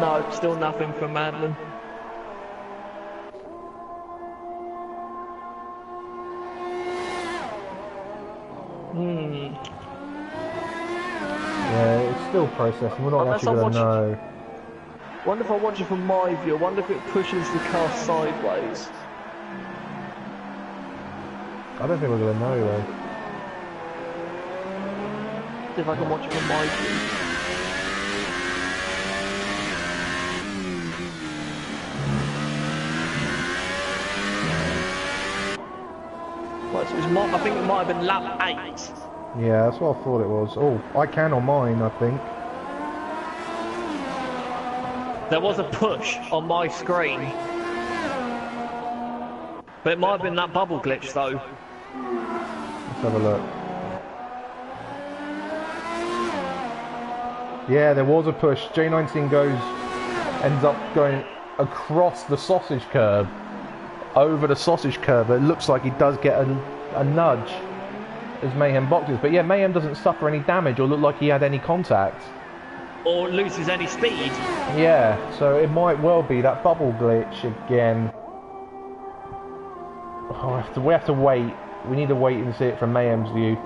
No, still nothing from Madman. Yeah, it's still processing, we're not actually going to know. Wonder if I watch it from my view, I wonder if it pushes the car sideways. I don't think we're going to know though. See if I can watch it from my view. Right, so I think it might have been lap 8. Yeah, that's what I thought it was. Oh, I can on mine, I think. There was a push on my screen. But it might have been that bubble glitch though. Let's have a look. Yeah, there was a push. J19 ends up going across the sausage curb. Over the sausage curb. It looks like he does get a nudge as Mayhem boxes. But yeah, Mayhem doesn't suffer any damage or look like he had any contact. Or loses any speed. Yeah, so it might well be that bubble glitch again. Oh, we have to wait. We need to wait and see it from Mayhem's view.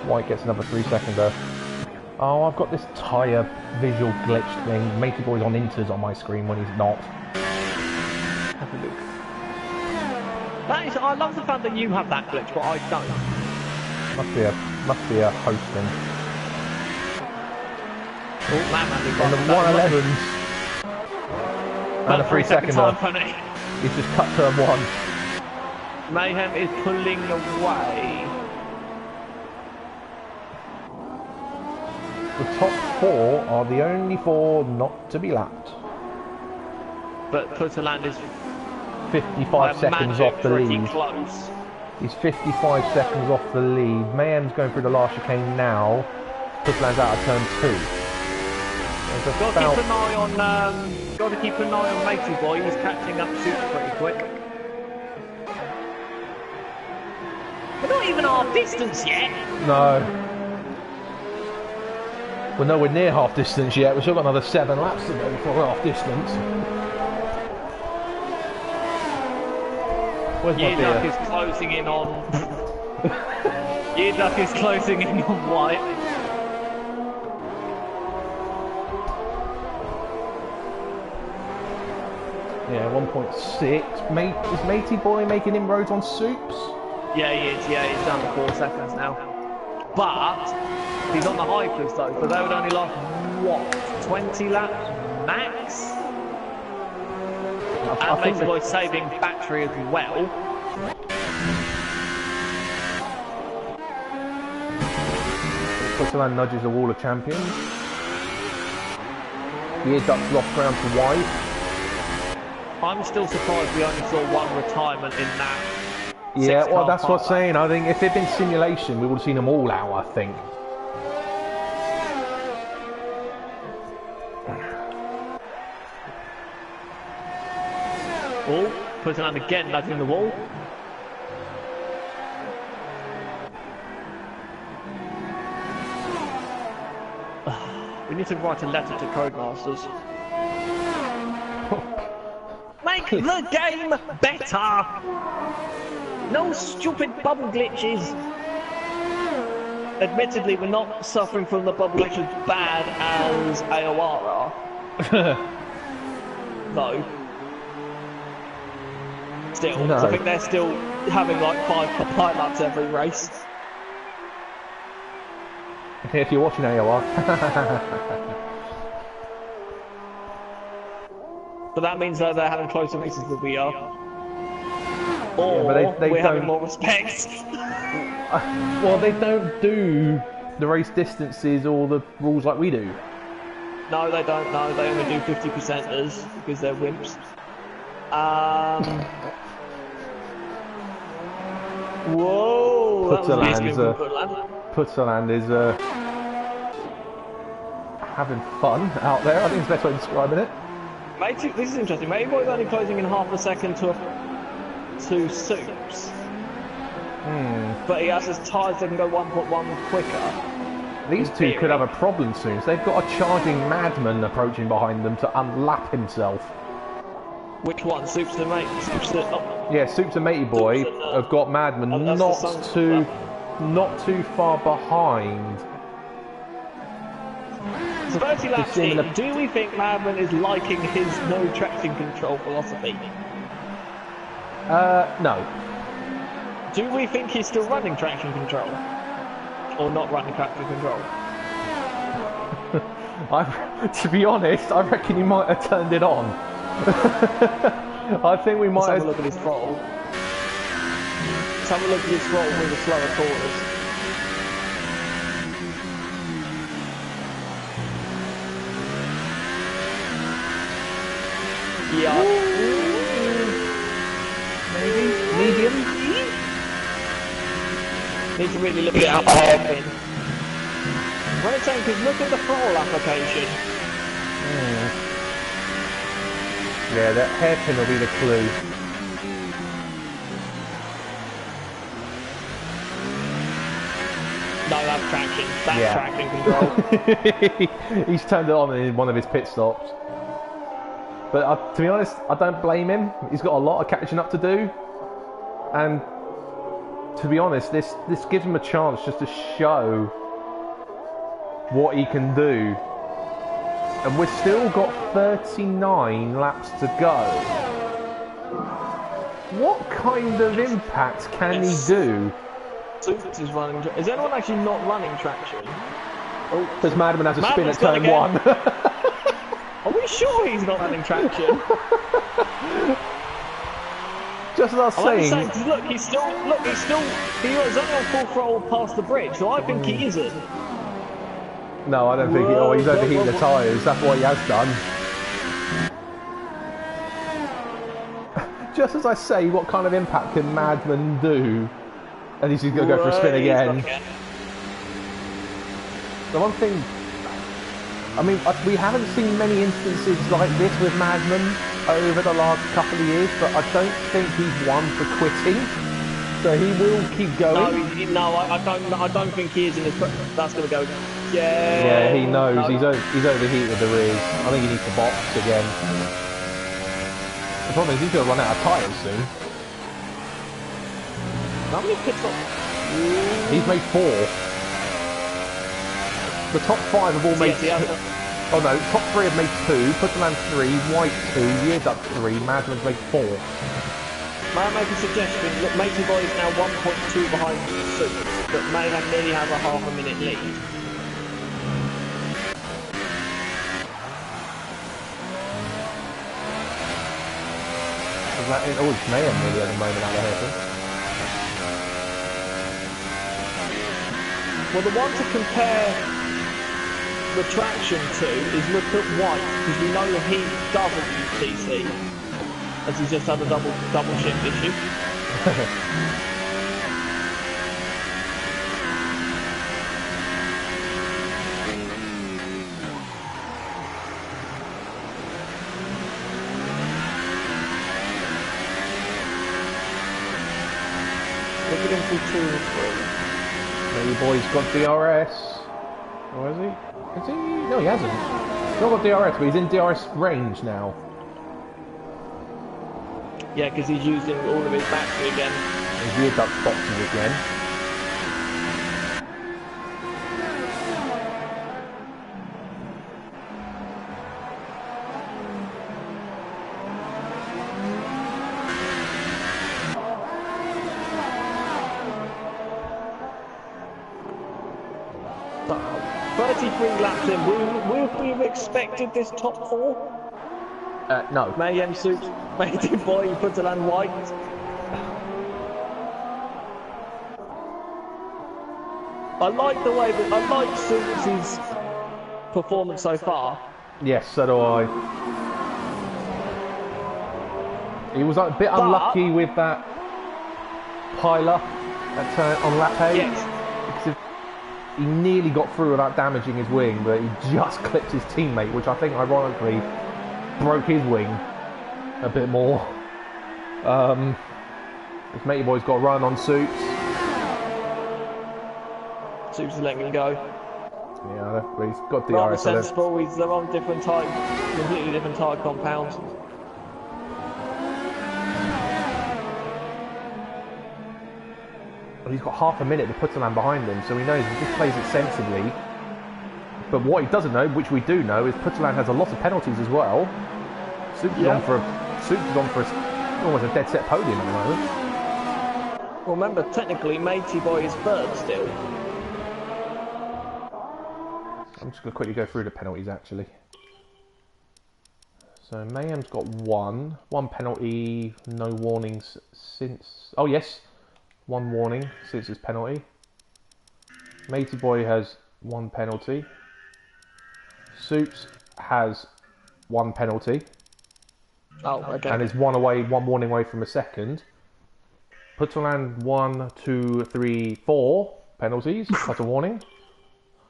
White gets another 3 seconder. Oh, I've got this tyre visual glitch thing. Matey Boy's on inters on my screen when he's not. Have a look. That I love the fact that you have that glitch, but I don't. Must be a hosting. Oh, man, And the 111s and a 3 second time penalty. He's just cut turn 1. Mayhem is pulling away. The top 4 are the only 4 not to be lapped. But Putterland is 55 seconds off the pretty lead. Close. He's 55 seconds off the lead. Mayhem's going through the last chicane now. Putterland's out of turn 2. Got to keep an eye on. Got to keep an eye on Matey Boy. He's catching up super pretty quick. We're not even half distance yet. No. We're nowhere near half distance yet. We've still got another 7 laps to go before we're half distance. Where's my beer? Yearduck is closing in on. Yearduck is closing in on White. Yeah, 1.6. Is Matey Boy making inroads on Soups? Yeah, he is. Yeah, he's down to 4 seconds now. But he's on the hypers though, but they would only last what 20 laps max. And Matey Boy's saving battery as well. Putterland nudges the wall of champions. Yearduck's lost ground to White. I'm still surprised we only saw 1 retirement in that. Yeah, well, that's what I'm saying. I think if it'd been simulation, we would have seen them all out, I think. Oh, Putterland again nudging the wall. We need to write a letter to Codemasters. Make the game better! No stupid bubble glitches! Admittedly, we're not suffering from the bubble glitch as bad as AOR are. Though. Still, no. I think they're still having like 5 pileups every race. If you're watching AOR. But that means that they're having closer races than we are. Or yeah, but we're having more respect. Well, they don't do the race distances or the rules like we do. No, they don't. No, they only do 50%ers because they're wimps. Whoa! Putterland is having fun out there. I think it's the best way of describing it. Matey, this is interesting. Matey Boy's only closing in half a second to Soups. But he has his tyres that can go 1.1 quicker. These two could have a problem soon. So they've got a charging madman approaching behind them to unlap himself. Which one? Soups and Matey? Yeah, Soups and Matey Boy have got madman not too far behind. So 30 laps in, do we think Madman is liking his no traction control philosophy? No. Do we think he's still running traction control? Or not running traction control? To be honest, I reckon he might have turned it on. I think we might Let's have a look at his throttle. Let's have a look at his throttle with the slower corners. Yeah. Maybe? Medium? Need to really look at that hairpin. What I'm saying, because look at the throttle application. Yeah, that hairpin will be the clue. No, that's traction. That's traction control. He's turned it on in one of his pit stops. But to be honest, I don't blame him. He's got a lot of catching up to do. And to be honest, this gives him a chance just to show what he can do. And we've still got 39 laps to go. What kind of impact can he do? Suits is running. Is anyone actually not running traction? Oh, Because Madman has a spin at Madman's turn one. Are we sure he's not running traction? Just as I was saying. Look, he was only on full throttle past the bridge, so I think he isn't. No, I don't think he's overheating the tyres. That's what he has done. Just as I say, what kind of impact can Madman do? And he's going to go for a spin again. The one thing, I mean, we haven't seen many instances like this with Madman over the last couple of years, but I don't think he's one for quitting. So he will keep going. No, I don't think he is in his. That's going to go. Yeah. Yeah, he knows. No. He's overheated the rears. I think he needs to box again. The problem is he's going to run out of tyres soon. How many pit stops? He's made 4. The top 5 have all made. Oh no, top 3 have made 2. Putterman 3, White 2, Yearduck 3, Madman's made 4. May I make a suggestion? Look, Matey Boy is now 1.2 behind Suits, but may nearly have a half a minute lead. It's Mayhem nearly at the moment out of hairpin. Well, the one to compare the traction to is look at White, because we know that he doesn't use DC, as he's just had a double shift issue. Look at him through 2 and 3. Maybe Boy's got DRS. Or is he? Is he? No, he hasn't. He's not got DRS, but he's in DRS range now. Yeah, because he's using all of his battery again. His rear duct boxing again. But 33 laps in, would we have expected this top 4? No. Mayhem Suits, Matey Boy, Putterland White. I like the way that I like Suits' performance so far. Yes, so do I. He was a bit unlucky with that piler on lap 8. Yes. Because he nearly got through without damaging his wing, but he just clipped his teammate, which I think ironically broke his wing a bit more. This Matey Boy's got a run on Suits. Suits is letting him go. Yeah, but he's got the Rather RS. sensible, they're on different completely different tyre compounds. Well, he's got half a minute to put Putterland behind him, so he knows he just plays it sensibly. But what he doesn't know, which we do know, is Putterland has a lot of penalties as well. Suits is on for almost a dead set podium at the moment. Well, remember, technically, Matey Boy is 3rd still. I'm just going to quickly go through the penalties, actually. So, Mayhem's got one penalty, no warnings since... Oh, yes, 1 warning since his penalty. Matey Boy has 1 penalty. Suits has 1 penalty. Oh, okay. And is 1 warning away from a second. Putterland 1, 2, 3, 4 penalties. That's a warning.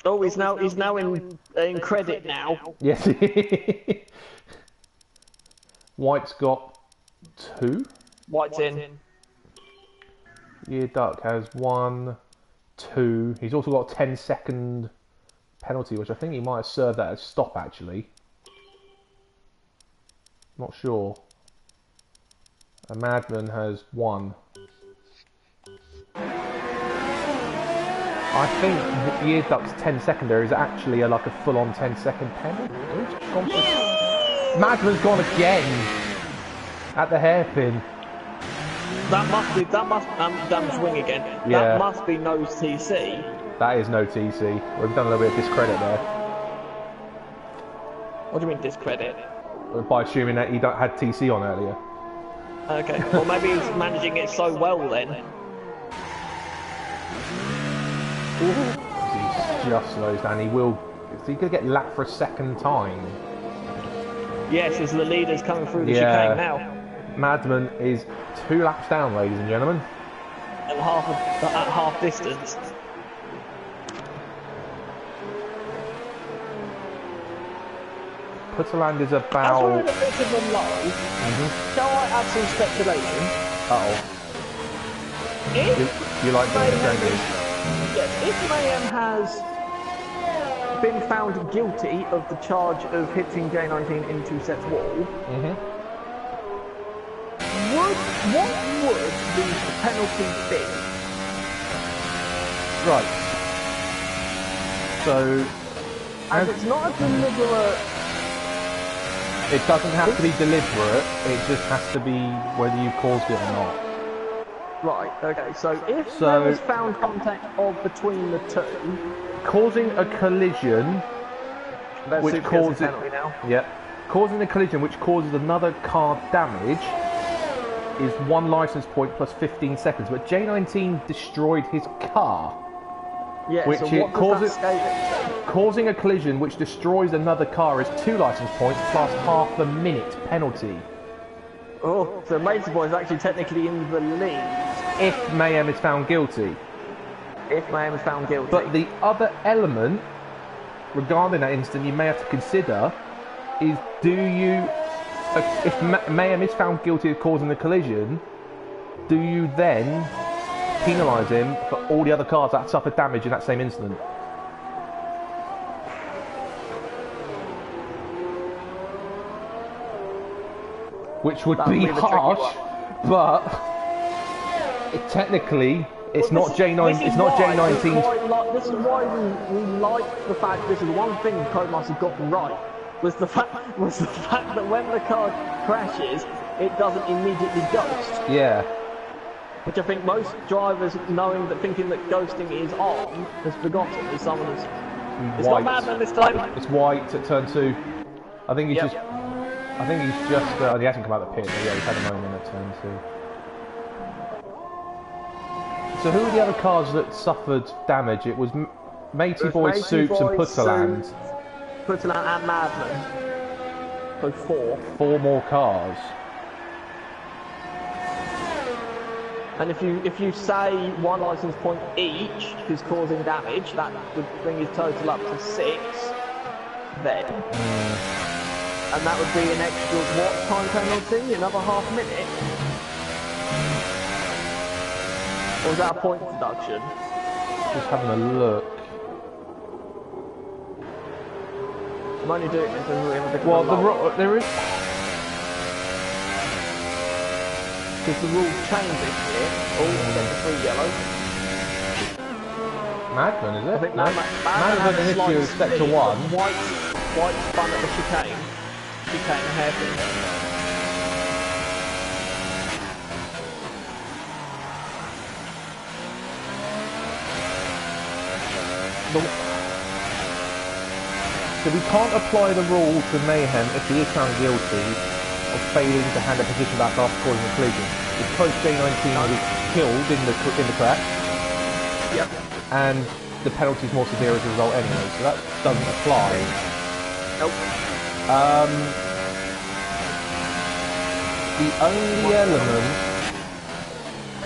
Oh, he's now in credit now. Yes. White's got 2. White's in. Yearduck has 1, 2. He's also got a 10-second penalty, which I think he might have served that as stop, actually. Not sure. A Madman has 1. I think Yearduck's 10 secondary is actually like a full-on 10-second penalty. Madman's gone again at the hairpin. damage wing again. Yeah. That must be no TC. That is no TC. We've done a little bit of discredit there. What do you mean discredit? By assuming that he had TC on earlier. Okay, well maybe he's managing it so well then. He just slows down. He will. He could get lapped for a second time. Yes, as the leader's coming through the Yeah. chicane now. Madman is 2 laps down, ladies and gentlemen. At half distance. Putterland is As about. we're in a bit of a low, shall I add some speculation? Uh-oh. If You like doing the Mayhem trendy. yes, if Mayhem has been found guilty of the charge of hitting J19 into Seth's wall, what would the penalty be? Right. So, And it's not a deliberate. it doesn't have to be deliberate, it just has to be whether you caused it or not. Right, okay, so if there was found contact of between the two, Causing a collision, which causes penalty now. causing a collision which causes another car damage is 1 license point plus 15 seconds. But J19 destroyed his car, Yeah, which so it what does causes. that scale it to? Causing a collision which destroys another car is 2 license points plus half a minute penalty. Oh, so Matey Boy is actually technically in the lead If Mayhem is found guilty. if Mayhem is found guilty. But the other element regarding that incident you may have to consider is, do you, if Mayhem is found guilty of causing the collision, do you then penalise him for all the other cars that suffered damage in that same incident? Which would be be the tricky harsh, but technically it's not J9. It's not J19's. This is why we like the fact. This is the one thing Codemaster got right was the fact that when the car crashes, it doesn't immediately ghost. Yeah. Which I think most drivers, thinking that ghosting is on, has forgotten. As someone has. It's not Madman this time. It's white at turn 2. I think he's just. I think he's just. He hasn't come out of the pit, but yeah, he's had a moment at turn 2. So who were the other cars that suffered damage? It was Matey Boy, Soups, and Putterland. Putterland and Madman. So 4. 4 more cars. And if you say 1 license point each who's causing damage, that would bring his total up to 6. Then. And that would be an extra what time penalty? Another half minute? Or is that a point deduction? Just having a look. I'm only doing this as we have a bit Well, of a there is. because the rules change this year. Set the 3 yellow. Madman, is it? I think No. Madman Madman this year is set to 1. White spun at the chicane. Chicane hairpin. So we can't apply the rule to Mayhem if he is found guilty of failing to hand a position back after causing a collision, because J19 was killed in the crash. Yep. And the penalty is more severe as a result anyway, so that doesn't apply. Nope. The only element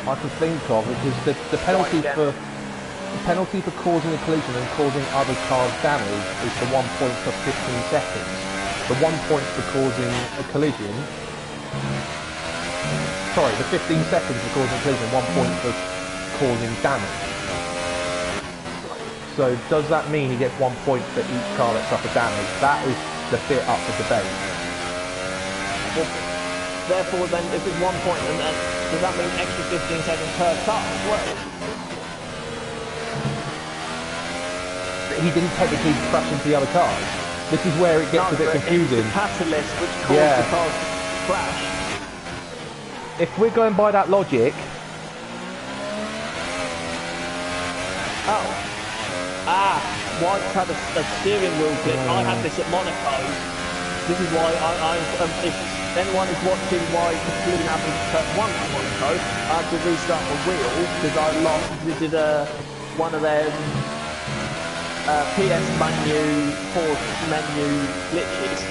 I can think of is the penalty for causing a collision and causing other cars damage is the 1 point for 15 seconds. The 1 point for causing a collision. Sorry, the 15 seconds for causing a collision, 1 point for causing damage. So does that mean he gets 1 point for each car that suffered damage? That is the bit up for debate. Well, therefore, then, if it's 1 point, then does that mean extra 15 seconds per car as well? He didn't technically crash into the other cars. This is where it gets a bit confusing. It's the catalyst which caused the cars to crash. if we're going by that logic, White's had a steering wheel glitch. I had this at Monaco. This is why if anyone is watching why completely happened to turn one for Monaco, I had to restart the wheel because I lost. This is one of their PS menu, force menu glitches.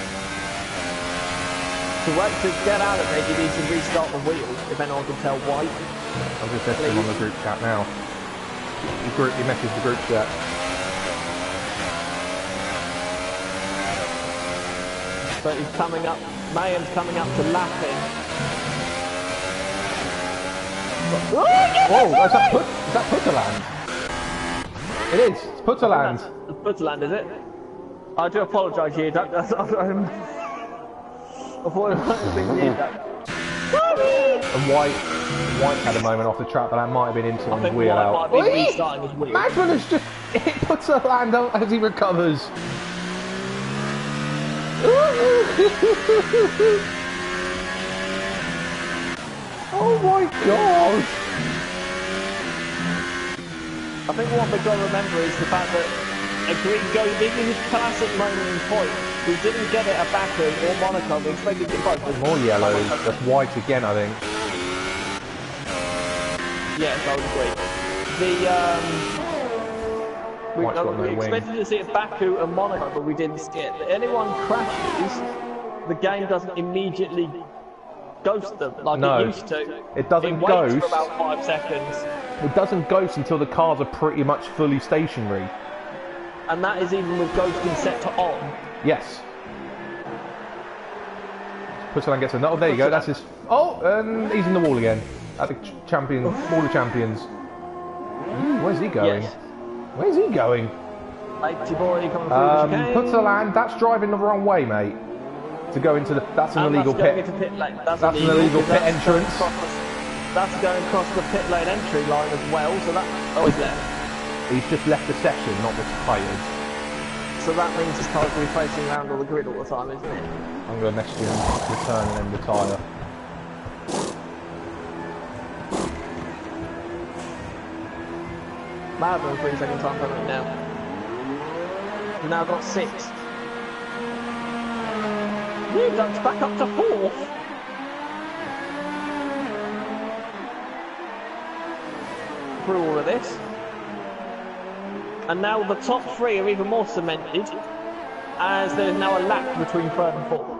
To get out of it, you need to restart the wheel. If anyone can tell why. I'll just message him on the group chat now. He messaged the group chat. But he's coming up. Mayhem's coming up to lapping. Oh, is that Putterland? It is. It's Putterland. It's Putterland, is it? I do apologise here. I thought it might have been you. And White had a moment off the track, but that might have been into his wheel out. Might be restarting his wheel. Madman has just hit Putterland out as he recovers. Oh my god! I think what we've got to remember is the fact that a green goes, this is his classic moment in point. We didn't get it at Baku or Monaco, we expected to get both. More yellows, that's White again, I think. Yes, I would agree. We expected to see it at Baku and Monaco, but we didn't see it. If anyone crashes, the game doesn't immediately ghost them like it used to. It doesn't waits ghost for about 5 seconds. It doesn't ghost until the cars are pretty much fully stationary. And that is even with ghosting set to on. Yes. Putterland gets another. Oh, there you go. That's his. Oh, and he's in the wall again. At the Wall of Champions. Where's he going? Yes. Where's he going? Matey boy coming through the chicane. Putterland, that's driving the wrong way, mate. To go into the. That's an illegal pit. That's an illegal pit entrance. That's going across the pit lane entry line as well. So that. Oh, he's there. He's just left the session, not retired. So that means his car's going to be facing around on the grid all the time, isn't it? I'm going to message him, return and then retire. Madman 3 second time penalty now. We've now got 6. New Duck's back up to 4th. Through all of this. And now the top 3 are even more cemented, as there's now a lap between 3rd and 4th.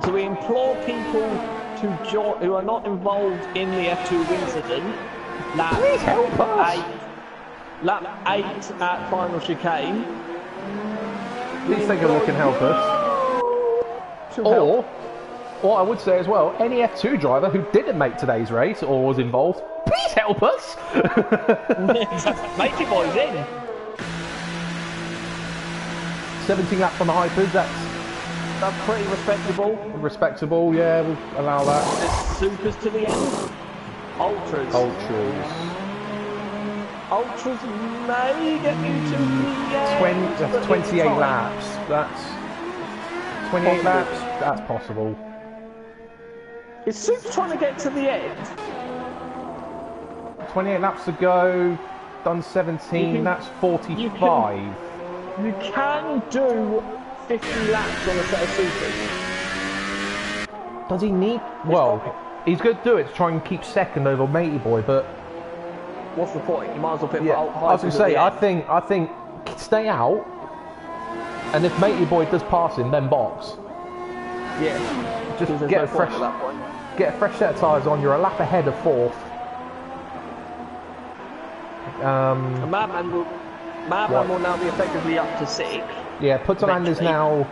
So we implore people to join who are not involved in the F2 incident. Please help us. Lap 8 at final chicane. Please take a look and help us. Or what I would say as well, any F2 driver who didn't make today's race or was involved, please help us! Matey boy's in! 17 laps on the hypers, that's pretty respectable. Respectable, yeah, we'll allow that. There's supers to the end. Ultras. Ultras may get you to the end. That's 28 laps. That's 28 laps, that's possible. Is Super trying to get to the end? 28 laps to go, done 17, that's 45. You can do 50 laps on a set of supers. Does he need... Well, he's going to do it to try and keep second over Matey Boy, but... What's the point? You might as well pick I was going to say, I think stay out, and if Matey Boy does pass him, then box. Yeah. Just get a fresh set of tyres on, you're a lap ahead of 4th. Madman will now be effectively up to 6. Yeah, Putterland is now...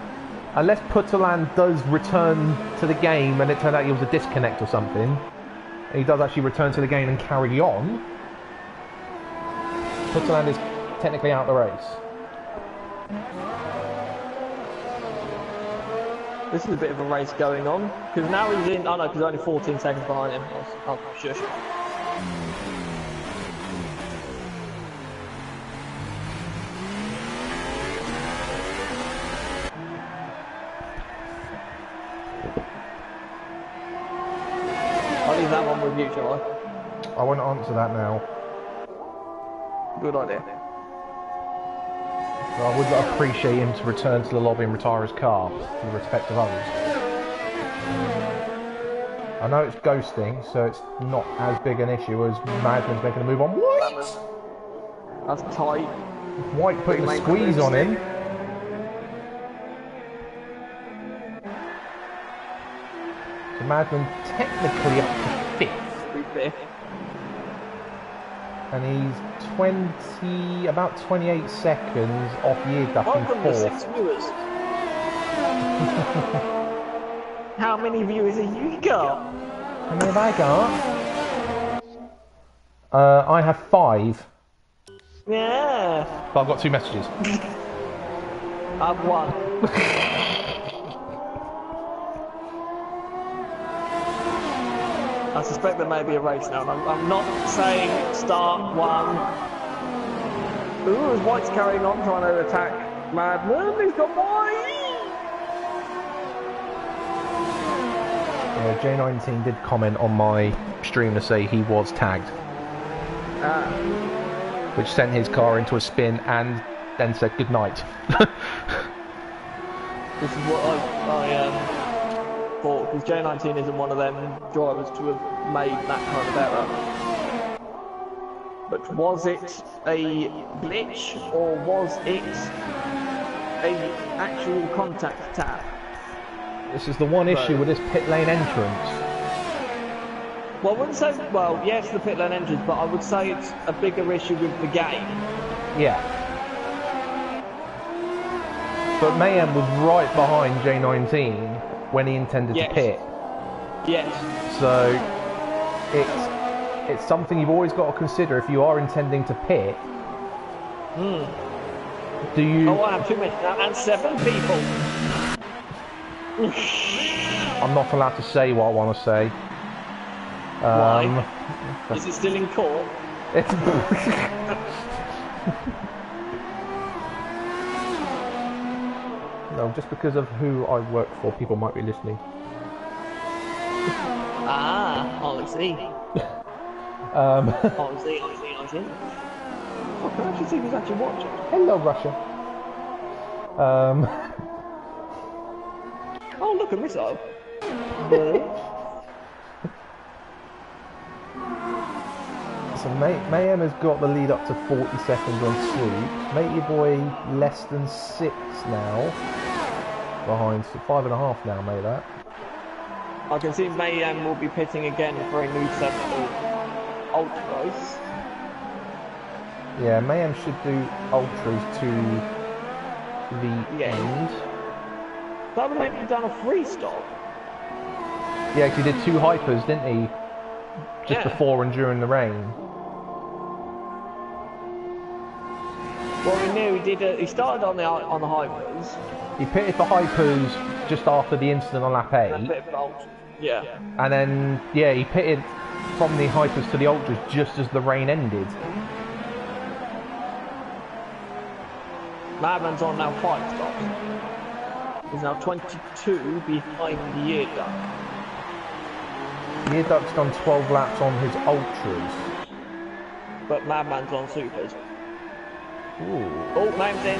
Unless Putterland does return to the game and it turned out he was a disconnect or something, and he does actually return to the game and carry on, Putterland is technically out of the race. This is a bit of a race going on, because now he's in... Oh no, because only 14 seconds behind him. Oh, shush. you, shall I? I won't answer that now. Good idea. But I would appreciate him to return to the lobby and retire his car, for the respect of others. I know it's ghosting, so it's not as big an issue as Madman's making a move on White! That's tight. White putting a squeeze on him. So Madman technically up to 5th. And he's about 28 seconds off Yearduck in 4th. How many viewers have you got? How many have I got? I have 5. Yeah. But I've got 2 messages. I've won. I suspect there may be a race now. I'm not saying start 1. Ooh, is White's carrying on, trying to attack Madman. He's got White! Yeah, J19 did comment on my stream to say he was tagged. Which sent his car into a spin and then said goodnight. This is what I thought, because J19 isn't one of them drivers to have made that kind of error. But was it a glitch, or was it a actual contact tap? This is the one issue with this pit lane entrance. Well, I wouldn't say, well, yes, the pit lane entrance, but I would say it's a bigger issue with the game. Yeah. But Mayhem was right behind J19 when he intended to pit. Yes. So it's something you've always got to consider if you are intending to pit. Do you? Oh, I have 2 minutes now, and 7 people. I'm not allowed to say what I want to say. Why? Is it still in court? No, just because of who I work for, people might be listening. Ah, I see. I see. Oh, can I actually see who's actually watching? Hello, Russia. Oh, look, a missile. So Mayhem has got the lead up to 40 seconds on Swoop. Matey Boy less than 6 now. Behind 5.5 now, made that. I can see Mayhem will be pitting again for a new set of ultras. Yeah, Mayhem should do ultras to the end. That would make him done a free stop. Yeah, because he did 2 hypers, didn't he? Just before and during the rain. Well, we knew he did. He started on the hypers. He pitted for hypers just after the incident on lap 8. Yeah. And then, yeah, he pitted from the hypers to the ultras just as the rain ended. Madman's on now 5 stops. He's now 22 behind Yearduck. Yearduck's done 12 laps on his ultras. But Madman's on supers. Ooh. Oh, Madman's in.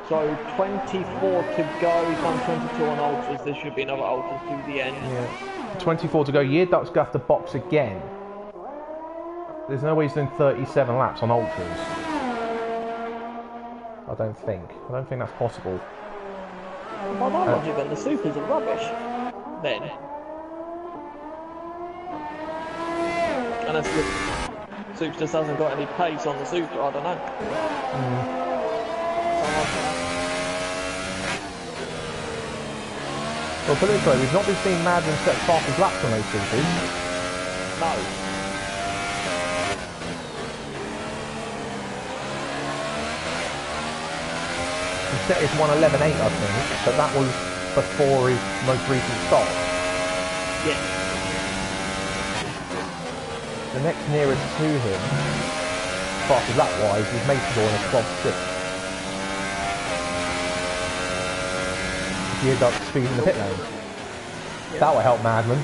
So 24 to go. He's done 22 on ultras. There should be another ultras to the end. Yeah. 24 to go. Yearduck's got to box again. There's no way he's doing 37 laps on ultras. I don't think that's possible. By that logic, then the supers are rubbish. Then. Unless the Super just hasn't got any pace on the Super, I don't know. Well, put it this way, we've not been seeing Madden set fastest laps on those Supers. No. He set his 1:11.8, I think, but that was before his most recent stop. Yeah. The next nearest to him, fastest lap-wise, was Matador in a 12.6. Yearduck speed in the pit lane. Yeah. That will help Madman.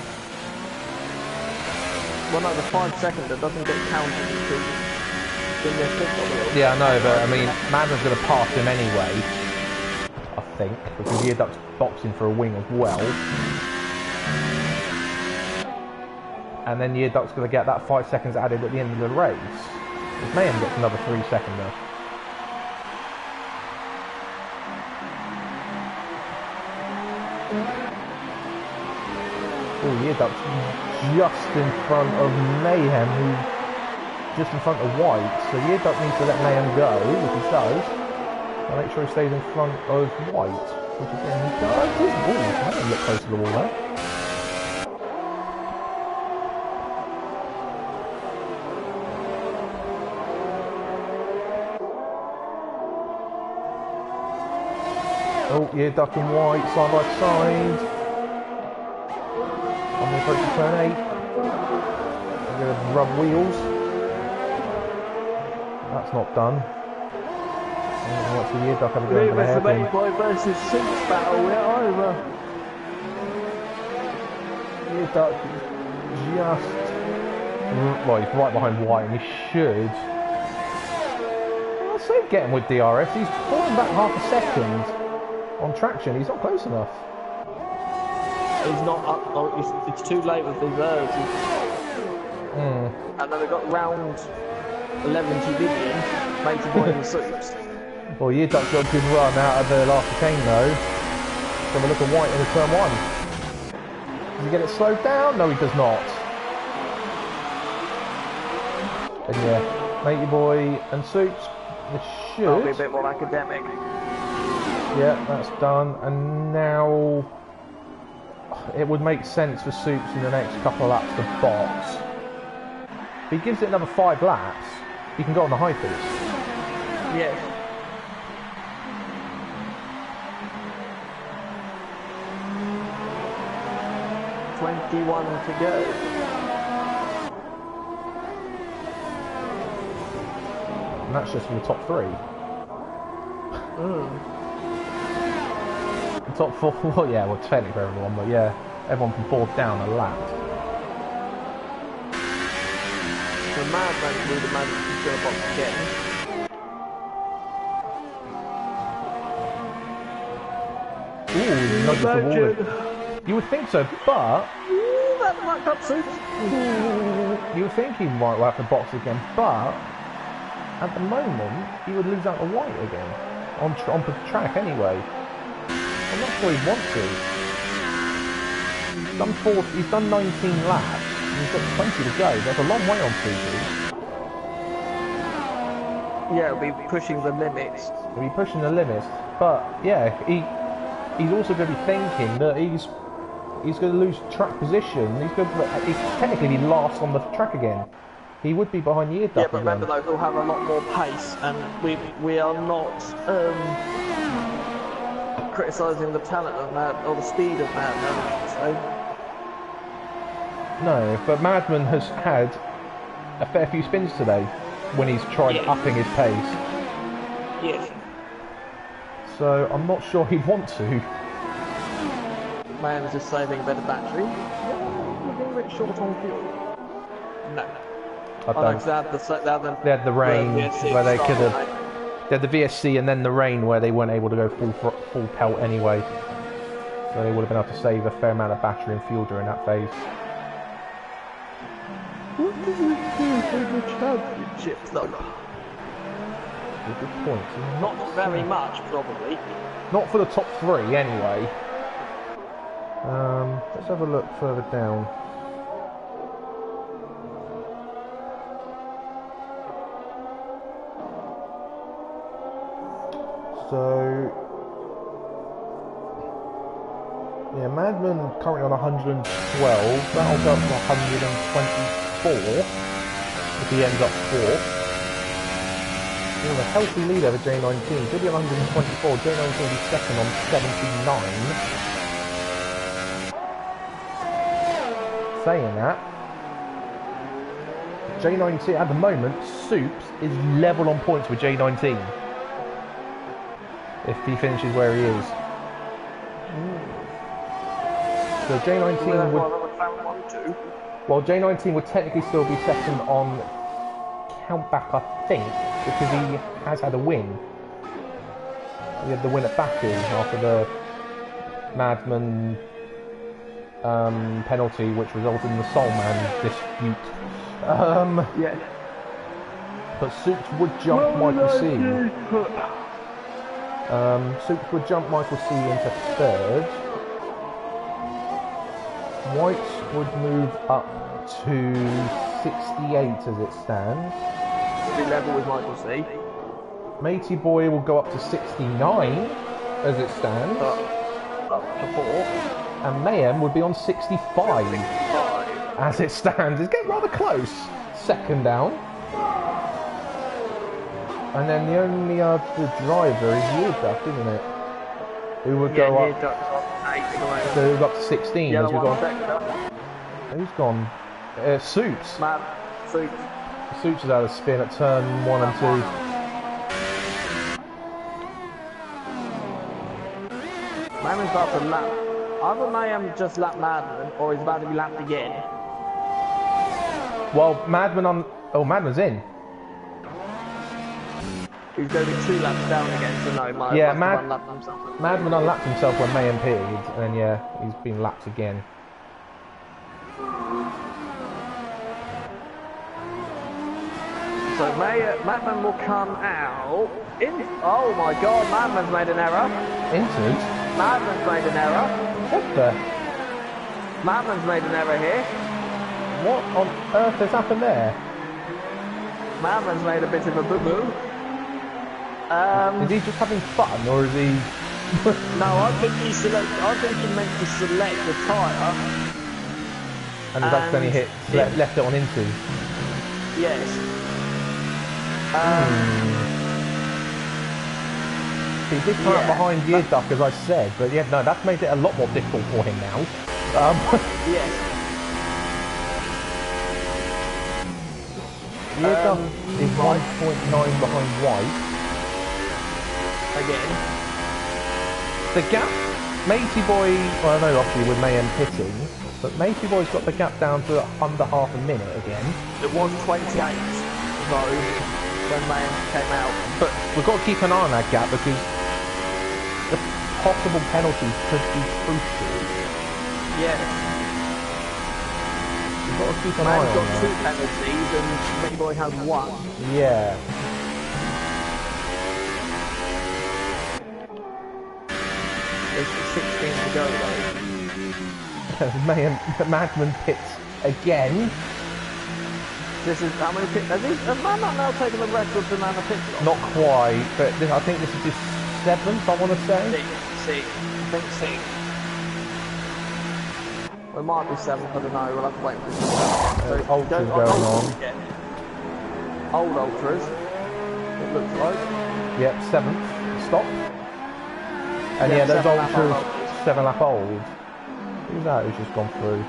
Well, no, the 5 seconds that doesn't get counted because in their signal. Yeah, I know, but I mean, Madman's going to pass him anyway, I think, because Year Duck's boxing for a wing as well. And then Year Duck's going to get that 5 seconds added at the end of the race. If Mayhem gets another 3 seconds though. Oh, Year Duck's just in front of Mayhem, who's just in front of White. So Year Duck needs to let Mayhem go, which he does. And make sure he stays in front of White, which again he does. Oh, Mayhem look close to the wall there. Oh, Year Duck and White side by side. On the approach to turn 8. I'm going to rub wheels. That's not done. And what's the Year Duck have a go for the hairpin? The boy versus Suits battle, we're over. Year Duck just... Well, he's right behind White and he should... I'll say get him with DRS. He's falling back half a second on traction. He's not close enough. He's not up. Oh, it's too late with these errors. And then we got round 11 to Vivian, made to boy in the Suits. Well, Year Duck got a good run out of the last chicane though. Let's have a look at White in the turn 1. Does he get it slowed down? No, he does not. And yeah, Matey Boy and Suits, this should... That'll be a bit more academic. Yeah, that's done. And now... It would make sense for Suits in the next couple of laps to box. If he gives it another 5 laps, he can go on the high piece. Yes. $21 to go. And that's just for the top 3. The top 4, well yeah, well technically for everyone, but yeah, everyone from 4th down a lap. The Madman will imagine he's going to box again. Ooh, nudges the wall. You would think so, but... Ooh, that black up Suits. You would think he might have to box again, but... At the moment, he would lose out to White again. On the track anyway. I'm not sure he'd want to. He's done 19 laps, and he's got 20 to go. There's a long way on TV. Yeah, it'll be pushing the limits. He'll be pushing the limits, but yeah, he's also going to be thinking that he's going to lose track position. He's technically be last on the track again. He would be behind Year Duck. Yeah, but remember though, he'll have a lot more pace, and we are not criticising the talent of Madman or the speed of Madman. So. No, but Madman has had a fair few spins today when he's tried upping his pace. Yes. So I'm not sure he'd want to. Man's just saving a better battery. We're getting a bit short on fuel. No. I don't. They had the rain where they could have. They had the VSC and then the rain where they weren't able to go full pelt anyway. So they would have been able to save a fair amount of battery and fuel during that phase. What does it do for the championship though? Good point. Not very much, probably. Not for the top 3 anyway. Let's have a look further down. So, yeah, Madman currently on 112. That'll go up to 124 if he ends up 4th. We have a healthy lead over J19. He'll be on 124. J19 will be second on 79. Saying that, J19 at the moment, Soups is level on points with J19. If he finishes where he is. So J19 would... Well, J19 would technically still be second on countback, I think, because he has had a win. He had the win at Baku after the Madman penalty, which resulted in the Soulman dispute. Yeah. But Soups would jump Michael C. Soups would jump Michael C into third. White would move up to 68 as it stands. Be level with Michael C. Matey Boy will go up to 69 as it stands. Up to 4. And Mayhem would be on 65 as it stands. It's getting rather close. Second down. And then the only other driver is Yearduck, isn't it? Who would go up. So we've got to 16. Yeah, Who's gone? Soups. Mad. Soups. Soups has had a spin at turn 1 and 2. Madman's about to lap. Either Mayhem just lapped Madman, or he's about to be lapped again. Well, Madman's in. He's going to be 2 laps down again, so no, Madman unlapped himself when Mayhem pitted, and then yeah, he's been lapped again. So Madman will come out. Oh my god, Madman's made an error. Entered? Madman's made an error. What the? Madman's made an error here. What on earth has happened there? Madman's made a bit of a boo-boo. Is he just having fun, or is he... No, I think he meant to select the tyre. And has accidentally left it on into. Yes. He did come out behind Yearduck, as I said, but yeah, no, that's made it a lot more difficult for him now. Yes. Yearduck is 1.9 behind White. Again. The gap, Matey Boy, well, I know obviously with Mayhem pitting, but Matey Boy's got the gap down to under half a minute again. It was 28, though, when Mayhem came out. But we've got to keep an eye on that gap because the possible penalties could be crucial. Yes. We've got to keep an eye on that. Mayhem's got 2 penalties and Matey Boy has 1. Yeah. There's 16 to go though. Madman pits again. This is how many pits? Has Madman now taken the record for amount of pit stops? Not quite, but I think this is his 7th, I want to say. 6. I think 6. Well, it might be 7, I don't know, we'll have to wait for this. Ultra's going on. Old Ultras, it looks like. Yep, 7th. Stop. And yeah, those Ultras 7 lap old. Who's that who's just gone through?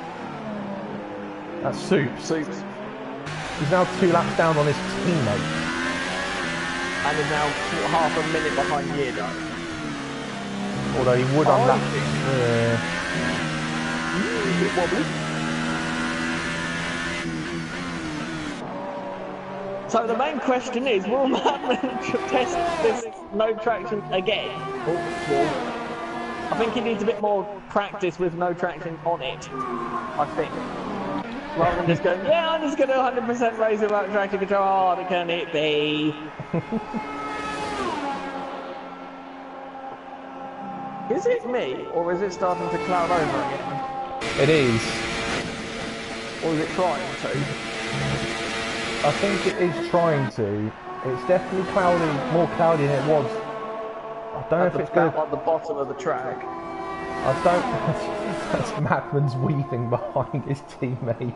That's Soups. He's now 2 laps down on his teammate. And is now half a minute behind Yearduck. Although he would unlap. Bit wobbly. So the main question is, will Madman test this no traction again? I think he needs a bit more practice with no traction on it, I think. Rather than just going, yeah, I'm just going to 100% race without traction control, how hard can it be? Is it me, or is it starting to cloud over again? It is. Or is it trying to? I think it is trying to. It's definitely cloudy, more cloudy than it was. I don't know if it's going to... at the bottom of the track. I don't... That's Madman's weaving behind his teammate.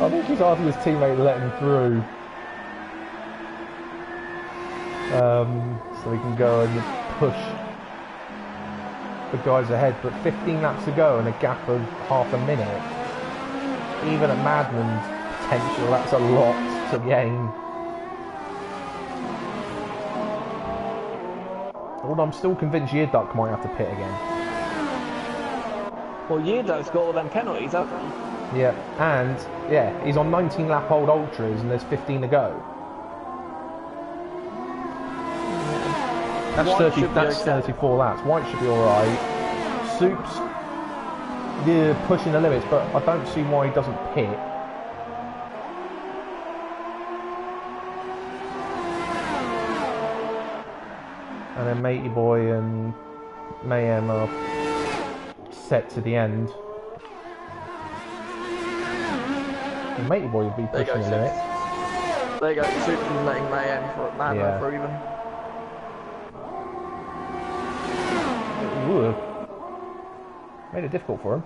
I think he's asking his teammate to let him through. So he can go and push the guys ahead. But 15 laps to go and a gap of half a minute. Even at Madman's potential, that's a lot to gain. Although I'm still convinced Yearduck might have to pit again. Well, Yeardo's got all them penalties, hasn't he? Yeah, and yeah, he's on 19 lap old ultras, and there's 15 to go. That's White 30. should be That's okay. 34 laps. White should be all right. Soup's pushing the limits, but I don't see why he doesn't pit. And then Matey Boy and Mayhem are set to the end. And Matey Boy will be pushing the limits. There you go, Super letting Mayhem for Madman for even. Ooh. Made it difficult for him.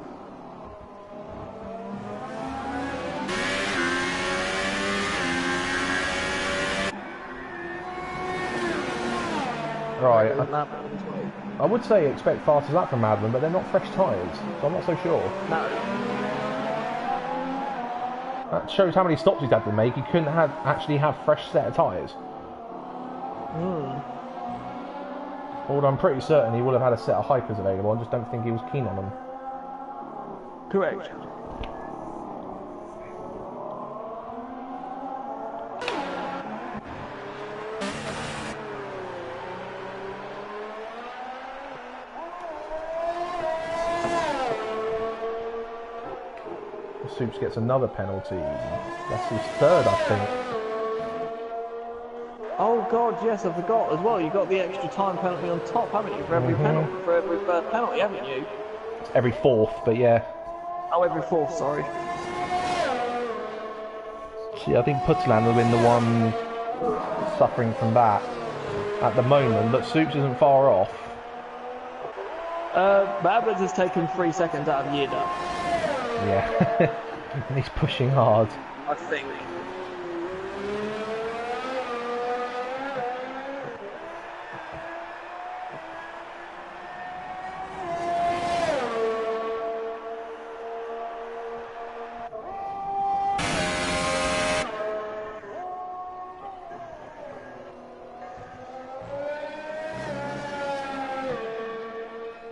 Right. I would say expect fastest lap from Madman, but they're not fresh tyres, so I'm not so sure. No. That shows how many stops he's had to make. He couldn't actually have fresh set of tyres. Although I'm pretty certain he would have had a set of hypers available, I just don't think he was keen on them. Correct. Soups gets another penalty. That's his third, I think. Oh god, yes, I forgot as well. You got the extra time penalty on top, haven't you? For every penalty, for every first penalty, haven't you? Every fourth, but yeah. Oh, every fourth. Sorry. See, I think Putland will have been the one suffering from that at the moment, but Soups isn't far off. Babbitt has taken 3 seconds out of Yeardo. Yeah, and he's pushing hard. I think.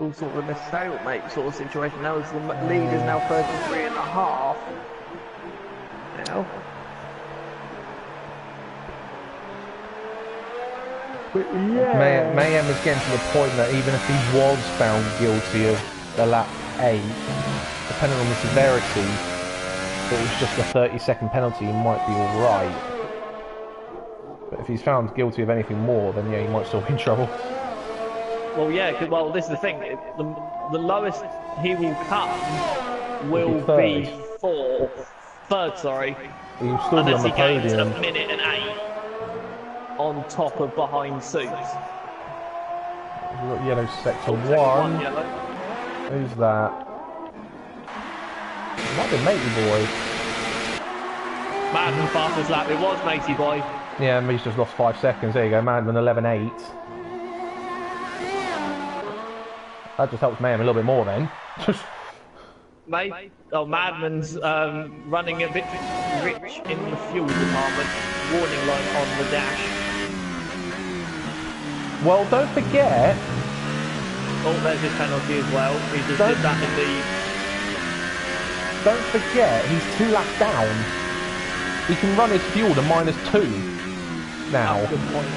All sort of a stalemate sort of situation now, as the lead is now 33.5. Now. But yeah. Mayhem is getting to the point that even if he was found guilty of the lap 8, depending on the severity, if it was just a 30-second penalty, he might be alright. But if he's found guilty of anything more, then yeah, he might still be in trouble. Well, yeah, well, this is the thing. The lowest he will come will be third, sorry. He'll still be on the podium. Unless he gains a minute and 8 on top of behind Soups. We've got yellow sector 1. Yellow. Who's that? It might be Matey Boy. Madman fastest lap. It was Matey Boy. Yeah, he's just lost 5 seconds. There you go, Madman 11.8. That just helps Mayhem a little bit more then. Madman's running a bit rich in the fuel department. Warning light on the dash. Well, don't forget. Oh, there's his penalty as well. He just did that in the... Don't forget, he's 2 laps down. He can run his fuel to -2 now. Good point.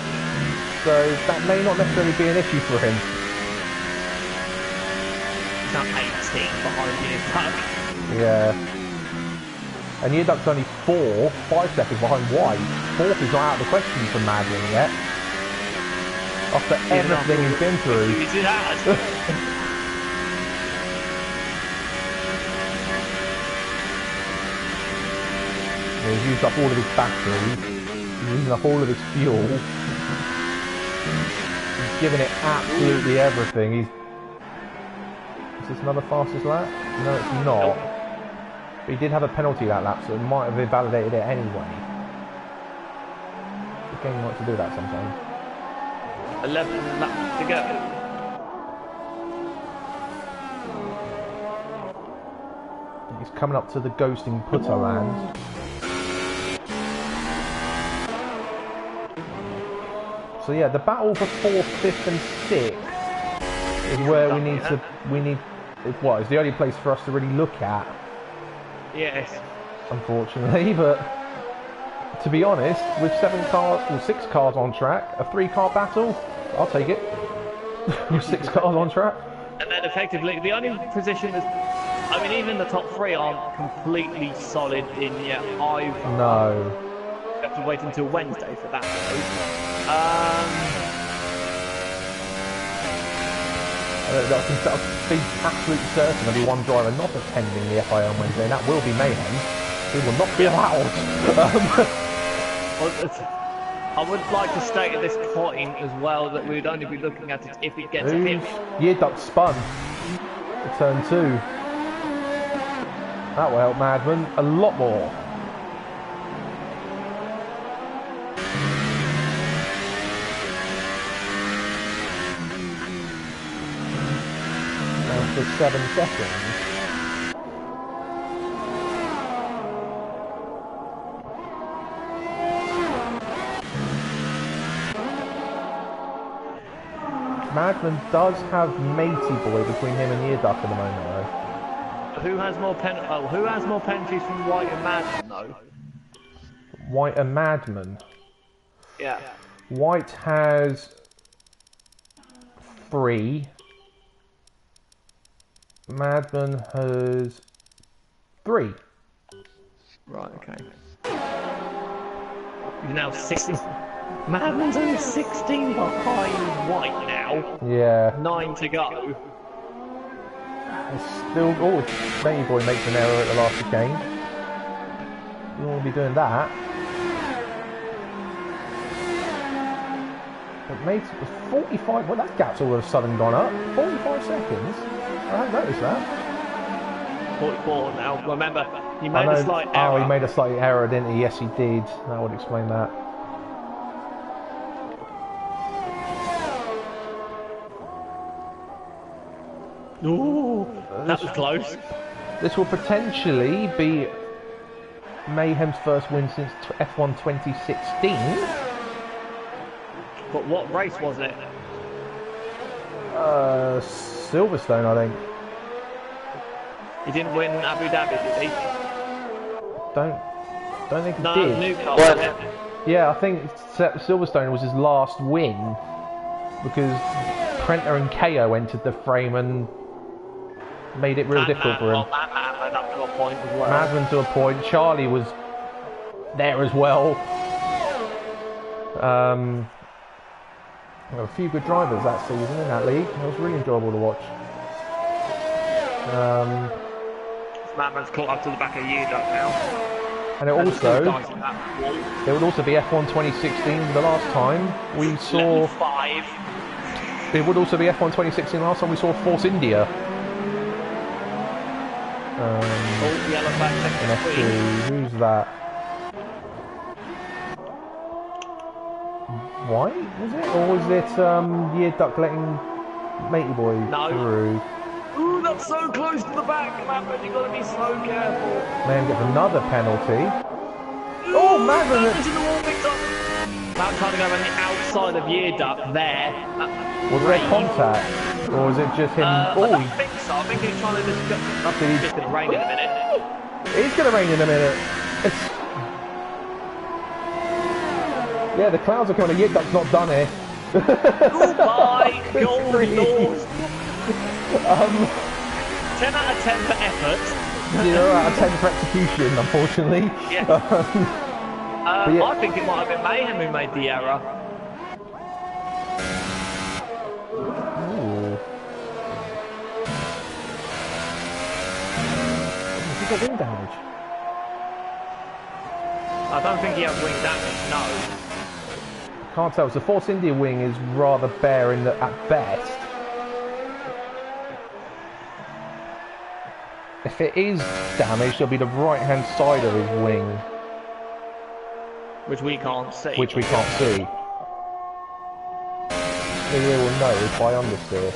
So that may not necessarily be an issue for him. He's now 18 behind Yearduck. Yeah. And Yearduck's only 5 seconds behind White. 4th is not out of the question for Madden yet. After everything he's been through. He's had. He's used up all of his batteries. He's using up all of his fuel. He's giving it absolutely everything. Is this another fastest lap? No, it's not. But he did have a penalty that lap, so it might have invalidated it anyway. The game likes to do that sometimes. 11 laps to go. He's coming up to the ghosting putter land. So yeah, the battle for 4th, 5th and 6th is where we need it's the only place for us to really look at, Yes. unfortunately. But to be honest, with 6 cars on track, a 3-car battle, I'll take it. With 6 cars on track. And then effectively, the only position is, I mean, even the top 3 aren't completely solid in yet either. No. We have to wait until Wednesday for that. I can be absolutely certain there'll be one driver not attending the FIA on Wednesday, and that will be Mayhem. He will not be allowed. I would like to state at this point as well that we would only be looking at it if it gets hit. Year duck spun at turn 2. That will help Madman a lot more. Down to 7 seconds. Madman does have Matey Boy between him and Yearduck at the moment, though. Who has more penalties from White and Madman, though? White and Madman. Yeah. White has 3. Madman has 3. Right, okay. You're now 16. Madman's only 16 behind White now. Yeah. 9 to go. It's still... Oh, Matey Boy makes an error at the last chicane. You won't be doing that. But Matey was 45... Well, that gap's all of a sudden gone up. 45 seconds? I hadn't noticed that. 44 now. Remember, he made a slight error. Oh, he made a slight error, didn't he? Yes, he did. That would explain that. Ooh, that was close. This will potentially be Mayhem's first win since F1 2016. But what race was it? Silverstone, I think. He didn't win Abu Dhabi, did he? Don't think he No, did. Newcastle. Yeah, I think Silverstone was his last win because Prenta and KO entered the frame and made it real difficult for him. Madman up to a point as well. Madman to a point. Charlie was there as well. There were a few good drivers that season in that league. It was really enjoyable to watch. Madman's caught up to the back of Yearduck now. And it would also be F1 2016 the last time we saw... 5. It would also be F1 2016 the last time we saw Force India. Yellow flag F2, who's that? White, was it? Or was it Yearduck letting Matey Boy through? Ooh, that's so close to the back, Madman, you've got to be so careful. Mayhem gets another penalty. Oh, Madman! That trying to go on the outside of Yearduck there. Was there contact? Or was it just him? I don't think so. I think he's trying to just go. It's going to rain in a minute. It's going to rain in a minute. Yeah, the clouds are coming. Yearduck's not done here. Goodbye, gold laws. 10 out of 10 for effort. 0 out of 10 for execution, unfortunately. Yeah. I think it might have been Mayhem who made the error. Ooh. Has he got wing damage? I don't think he has wing damage, no. Can't tell. So Force India wing is rather bare at best. If it is damaged, it'll be the right-hand side of his wing. Which we can't see. Which we can't see. Maybe they will know by understeer.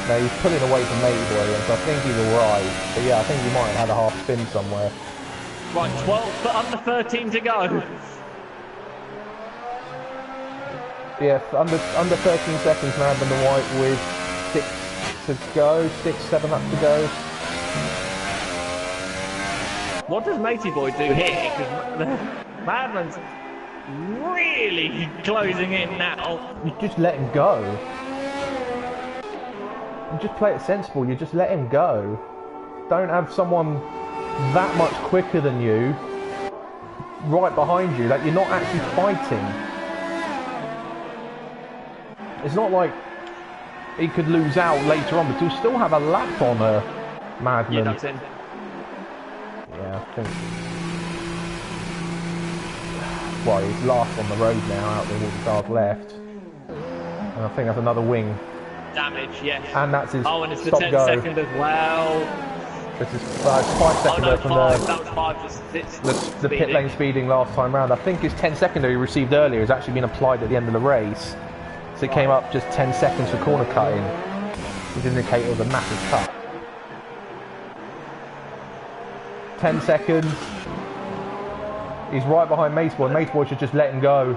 No, he's pulling away from Matey Boy, so I think he's alright. But yeah, I think he might have had a half spin somewhere. Right, 12, but under 13 to go. Yeah, under 13 seconds now, and the white with 6 to go, 6, 7 laps to go. What does Matey Boy do here? Because Madman's really closing in now. You just let him go. You just play it sensible, you just let him go. Don't have someone that much quicker than you right behind you that you're not actually fighting. It's not like he could lose out later on, but he'll still have a lap on a Madman. Yeah, that's in. Yeah, I think. Well, he's last on the road now, out there with the cars left. And I think that's another wing. Damage, yes. And that's his and it's the stop 10 go. second as well. This is 5 seconds no, from five. That was 5 the pit lane speeding last time round. I think his 10 second he received earlier has actually been applied at the end of the race. So it came up just 10 seconds for corner cutting, which indicated it was a massive cut. 10 seconds. He's right behind Maceboy. Maceboy should just let him go.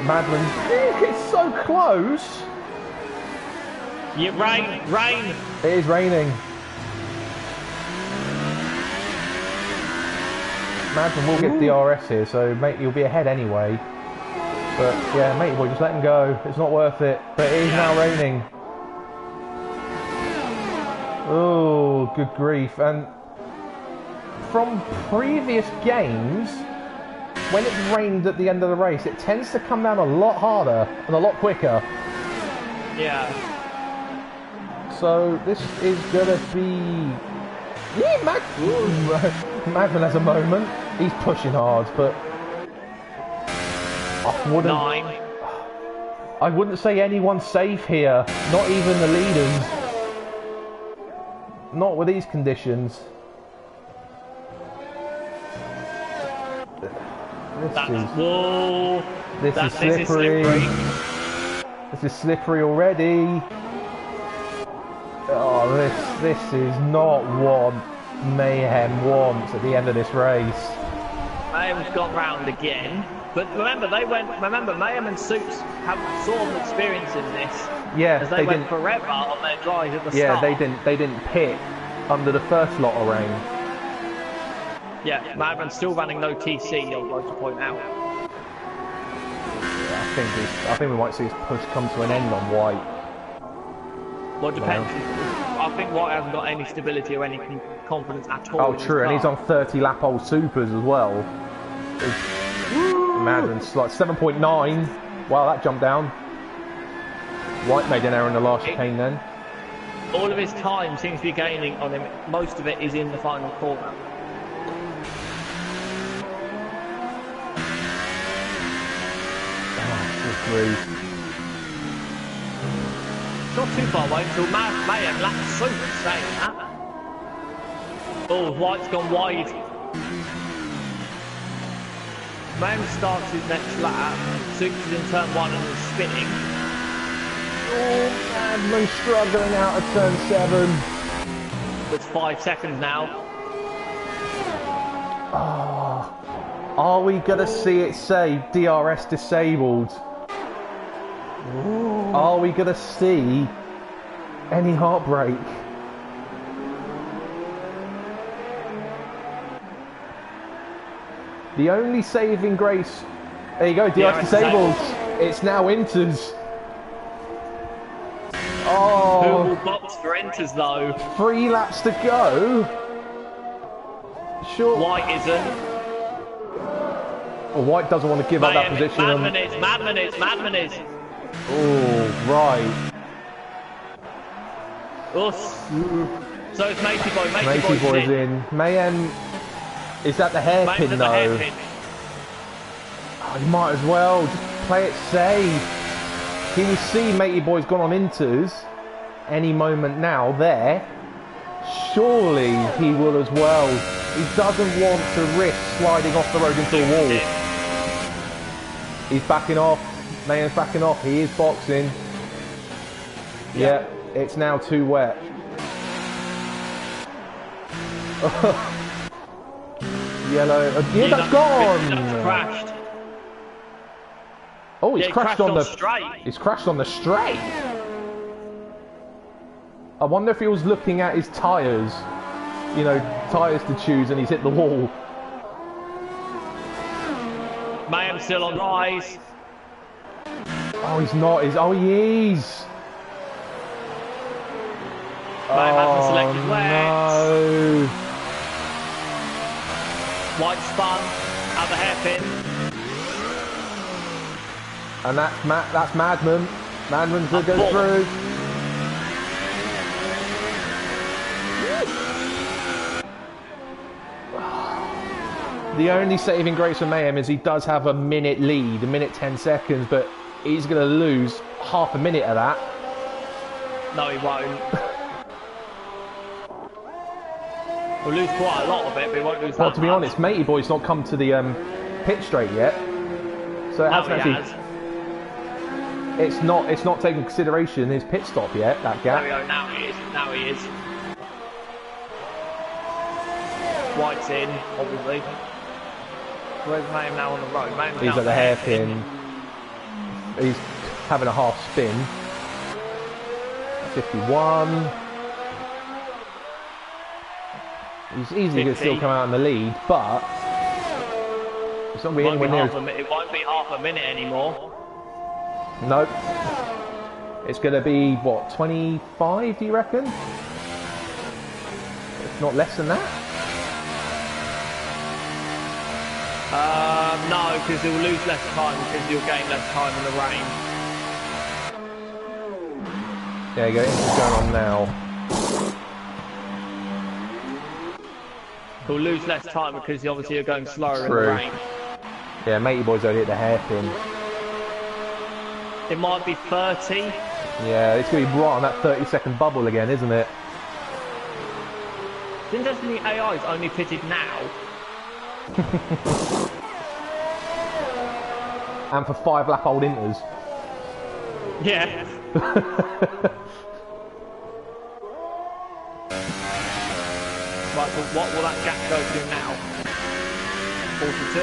Madman, it's so close. Yeah, rain. It is raining. Madman will get DRS here, so mate, you'll be ahead anyway. But yeah, matey boy, just let him go. It's not worth it. But it is now raining. Oh, good grief. And from previous games, when it's rained at the end of the race, it tends to come down a lot harder and a lot quicker. Yeah. So this is gonna be... Yeah, Madman has a moment. He's pushing hard, but I wouldn't say anyone's safe here. Not even the leaders. Not with these conditions. This is slippery. This is slippery already. Oh, this is not what Mayhem wants at the end of this race. Mayhem's gone round again. But remember, Mayhem and Suits have sort of experience in this. Yeah, as they went forever on their drive at the start. Yeah, they didn't pit under the first lot of rain. Yeah, Madman's still running no TC, I'd like to point out. I think we might see his push come to an end on White. Well, it depends. I think White hasn't got any stability or any confidence at all. Oh, true, and he's on 30 lap old supers as well. Madman's like 7.9. Wow, that jumped down. White made an error in the last chicane then. All of his time seems to be gaining on him. Most of it is in the final corner. It's not too far away until Mayhem laps Super saying that. Oh, White's gone wide. Mayhem starts his next lap. Super is in turn 1 and is spinning. Oh, Madman struggling out of turn 7. It's 5 seconds now. Oh, are we going to see it say DRS disabled? Ooh. Are we going to see any heartbreak? The only saving grace... There you go, DRS disabled. It's now Inters. Oh. Who will box for Inters though? 3 laps to go. Sure. White isn't. Well, White doesn't want to give up that position. Madman is. Oh, right. So it's Matey Boy. Matey Boy's in. Mayhem is at the hairpin though. Oh, you might as well just play it safe. He will see Matey Boy's gone on Inters any moment now there. Surely he will as well. He doesn't want to risk sliding off the road into a wall. He's backing off. Mayhem's backing off. He is boxing. Yeah, it's now too wet. Yellow. Yeah, that's gone. That's crashed. he's he crashed on the straight. He's crashed on the straight. I wonder if he was looking at his tyres. You know, tyres to choose, and he's hit the wall. Mayhem still on rise. Oh, he's not. Oh, he is. Mayhem hasn't selected wet. No. White spun out the hairpin. And that's Madman. Madman's gonna go through. The only saving grace for Mayhem is he does have a minute lead, a minute 10 seconds, but he's going to lose half a minute of that. No, he won't. We'll lose quite a lot of it, but he won't lose that Well, to be much. honest, Matey Boy's not come to the pit straight yet, so it hasn't actually. It's not taking consideration his pit stop yet. That gap. There we go. Now he is. Now he is. White's in, obviously. Where's Mayhem now on the road? Mayhem's He's now at the hairpin. He's having a half spin. 51. He's easily going to still come out in the lead, but it's not really anywhere near. It won't be half a minute anymore. Nope. It's going to be what, 25? Do you reckon? If not less than that. No, because he'll lose less time because he'll gain less time in the rain. There you go, it's going on now. He'll lose less time because he obviously are going slower True. in the rain. Yeah, Matey Boy's only hit the hairpin. It might be 30. Yeah, it's going to be right on that 30-second bubble again, isn't it? It's interesting the AI is only pitted now. And for 5 lap old inters. Yeah. Right, so what will that gap go to now? 42.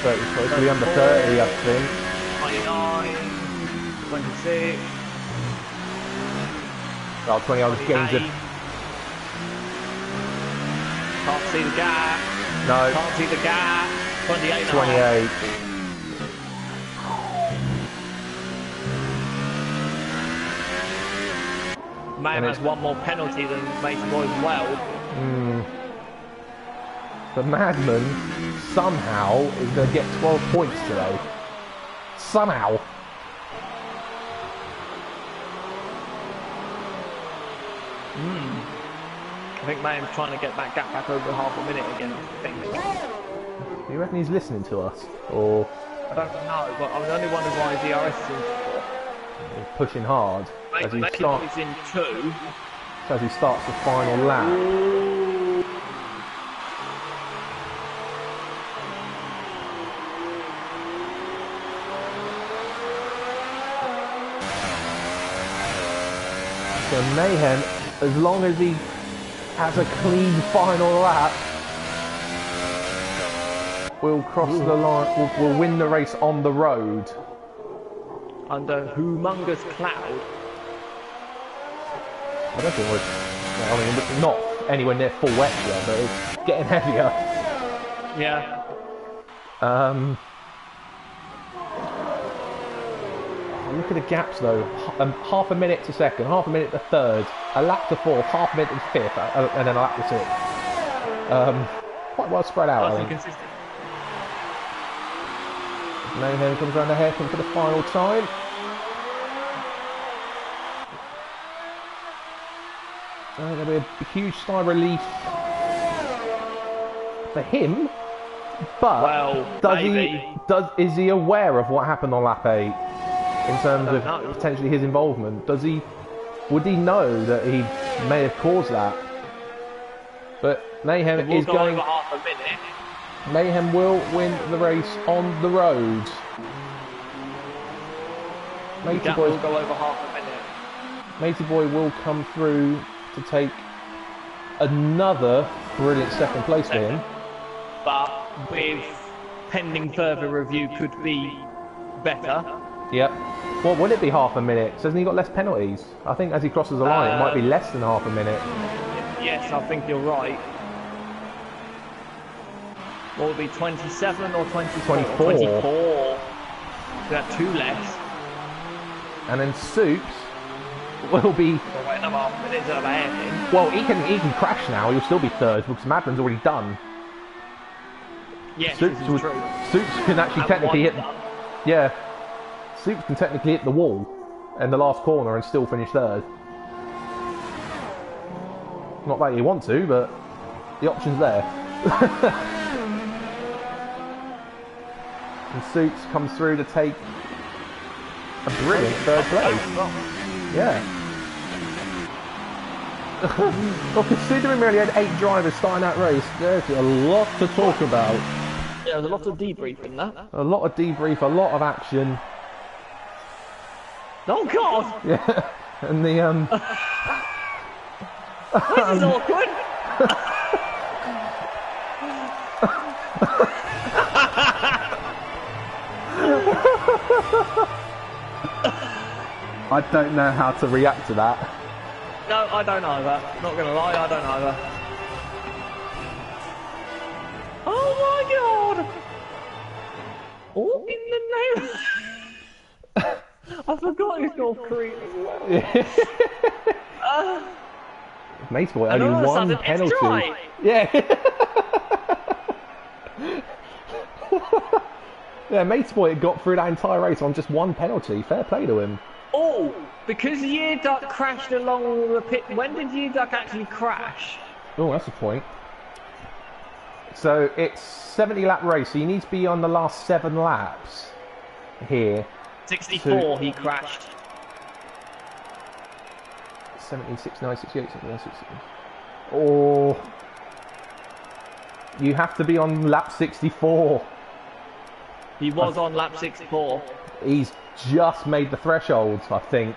30, it's supposed to be under 30, I think. 29. 26. Oh, 20 old gains it. Can't see the gap. No. Can't see the gap. 28. 28. Mayhem has one more penalty than Matey Boy as well. But Madman somehow is going to get 12 points today. Somehow. I think Mayhem's trying to get that gap back over half a minute again. I think. You reckon he's listening to us? Or I don't know, but I'm only wondering why his DRS is in 4. he's pushing hard as he Matey starts, Boy's in 2. as he starts the final lap? So Mayhem, as long as he has a clean final lap, will cross the line, will win the race on the road. Under humongous cloud. I don't think we're not anywhere near full wet yet, but it's getting heavier. Yeah. Look at the gaps though. Half a minute to second, half a minute to third, a lap to fourth, half a minute to fifth, and then a lap to sixth. Quite well spread out, I think. Consistent. Mayhem comes around the hairpin for the final time. There'll be a huge sigh of relief for him, but Well, maybe. is he aware of what happened on lap 8 in terms of know. potentially his involvement? Would he know that he may have caused that? But Mayhem We'll is go going. over half a minute. Mayhem will win the race on the road. Matey Gap Boy, will go over half a minute. Matey Boy will come through to take another brilliant second place for him. But with pending further review, could be better. Yep. What would it be, half a minute? So hasn't he got less penalties? I think as he crosses the line, it might be less than half a minute. Yes, I think you're right. What would be 27 or 24? 24. 24. That's 2 less. And then Soups will be. Well, wait another half minute of a hairpin. Well, he can crash now. He'll still be third because Madman's already done. Yes, Soups this is true. Soups can actually technically hit. Yeah. Soups can technically hit the wall in the last corner and still finish third. Not that you want to, but the option's there. And Soups comes through to take a brilliant third place. Yeah. Well, considering we only had 8 drivers starting that race, there's a lot to talk about. Yeah, there's a lot of debrief in that. A lot of debrief, a lot of action. Oh God! Yeah, and the This is awkward. I don't know how to react to that. No, I don't either. Not gonna lie, I don't either. Oh my God! What in the name? I forgot he's got Creed as well. Mate's boy only one penalty. Right. Yeah. Yeah, Mate's boy got through that entire race on just 1 penalty. Fair play to him. Oh, because Year Duck crashed along the pit. When did Year Duck actually crash? Oh, that's a point. So it's 70 lap race, so you need to be on the last 7 laps here. 64 he crashed. 70, 69, 68, 69, 69. Or you have to be on lap 64. He was on lap 64. He's just made the threshold, I think.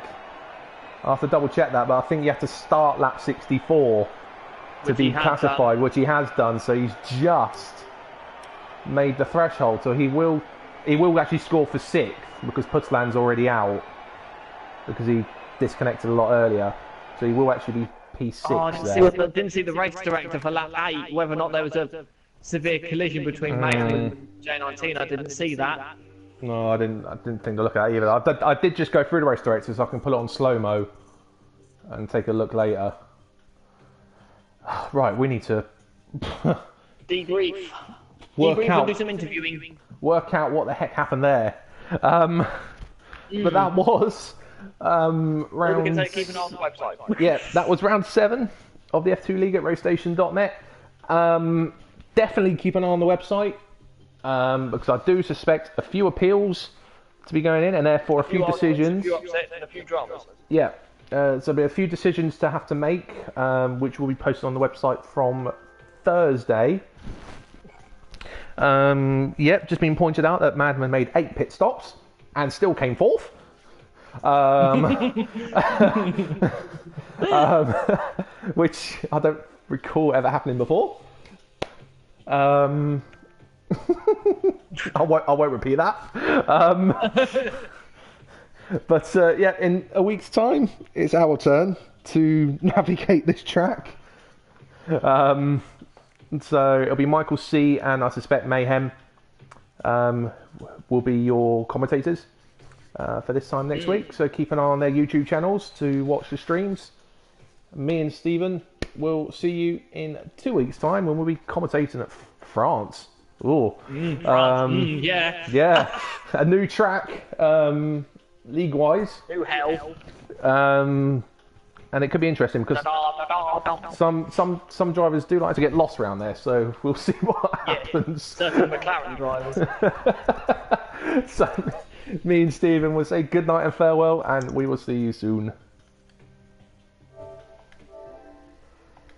I'll have to double check that, but I think you have to start lap 64 to be classified, which he has done. So he's just made the threshold. So he will actually score for 6th because Putzland's already out because he disconnected a lot earlier. So he will actually be P6 Oh, I there. didn't see the race director for lap 8, whether or not there was a severe collision between Mayhem and J19. I didn't see that. No, I didn't think to look at it either. I did just go through the race director so I can put it on slow-mo and take a look later. Right, we need to Debrief. work Debrief out and do some interviewing. Work out what the heck happened there. But that was round. We can keep an eye on the website. Yeah, that was round 7 of the F2 League at roadstation.net. Definitely keep an eye on the website because I do suspect a few appeals to be going in, and therefore a few decisions. A few upsets and a few dramas. Yeah, so there'll be a few decisions to have to make, which will be posted on the website from Thursday. Yep, just been pointed out that Madman made 8 pit stops and still came 4th. Which I don't recall ever happening before. I won't repeat that. But yeah, in a week's time, it's our turn to navigate this track. So it'll be Michael C and I suspect Mayhem will be your commentators for this time next week. So keep an eye on their YouTube channels to watch the streams. Me and Stephen will see you in 2 weeks' time when we'll be commentating at France. Oh, yeah. Yeah, a new track, league-wise. New hell. And it could be interesting because some drivers do like to get lost around there, so we'll see what happens. Certain McLaren drivers. So, me and Stephen will say good night and farewell, and we will see you soon.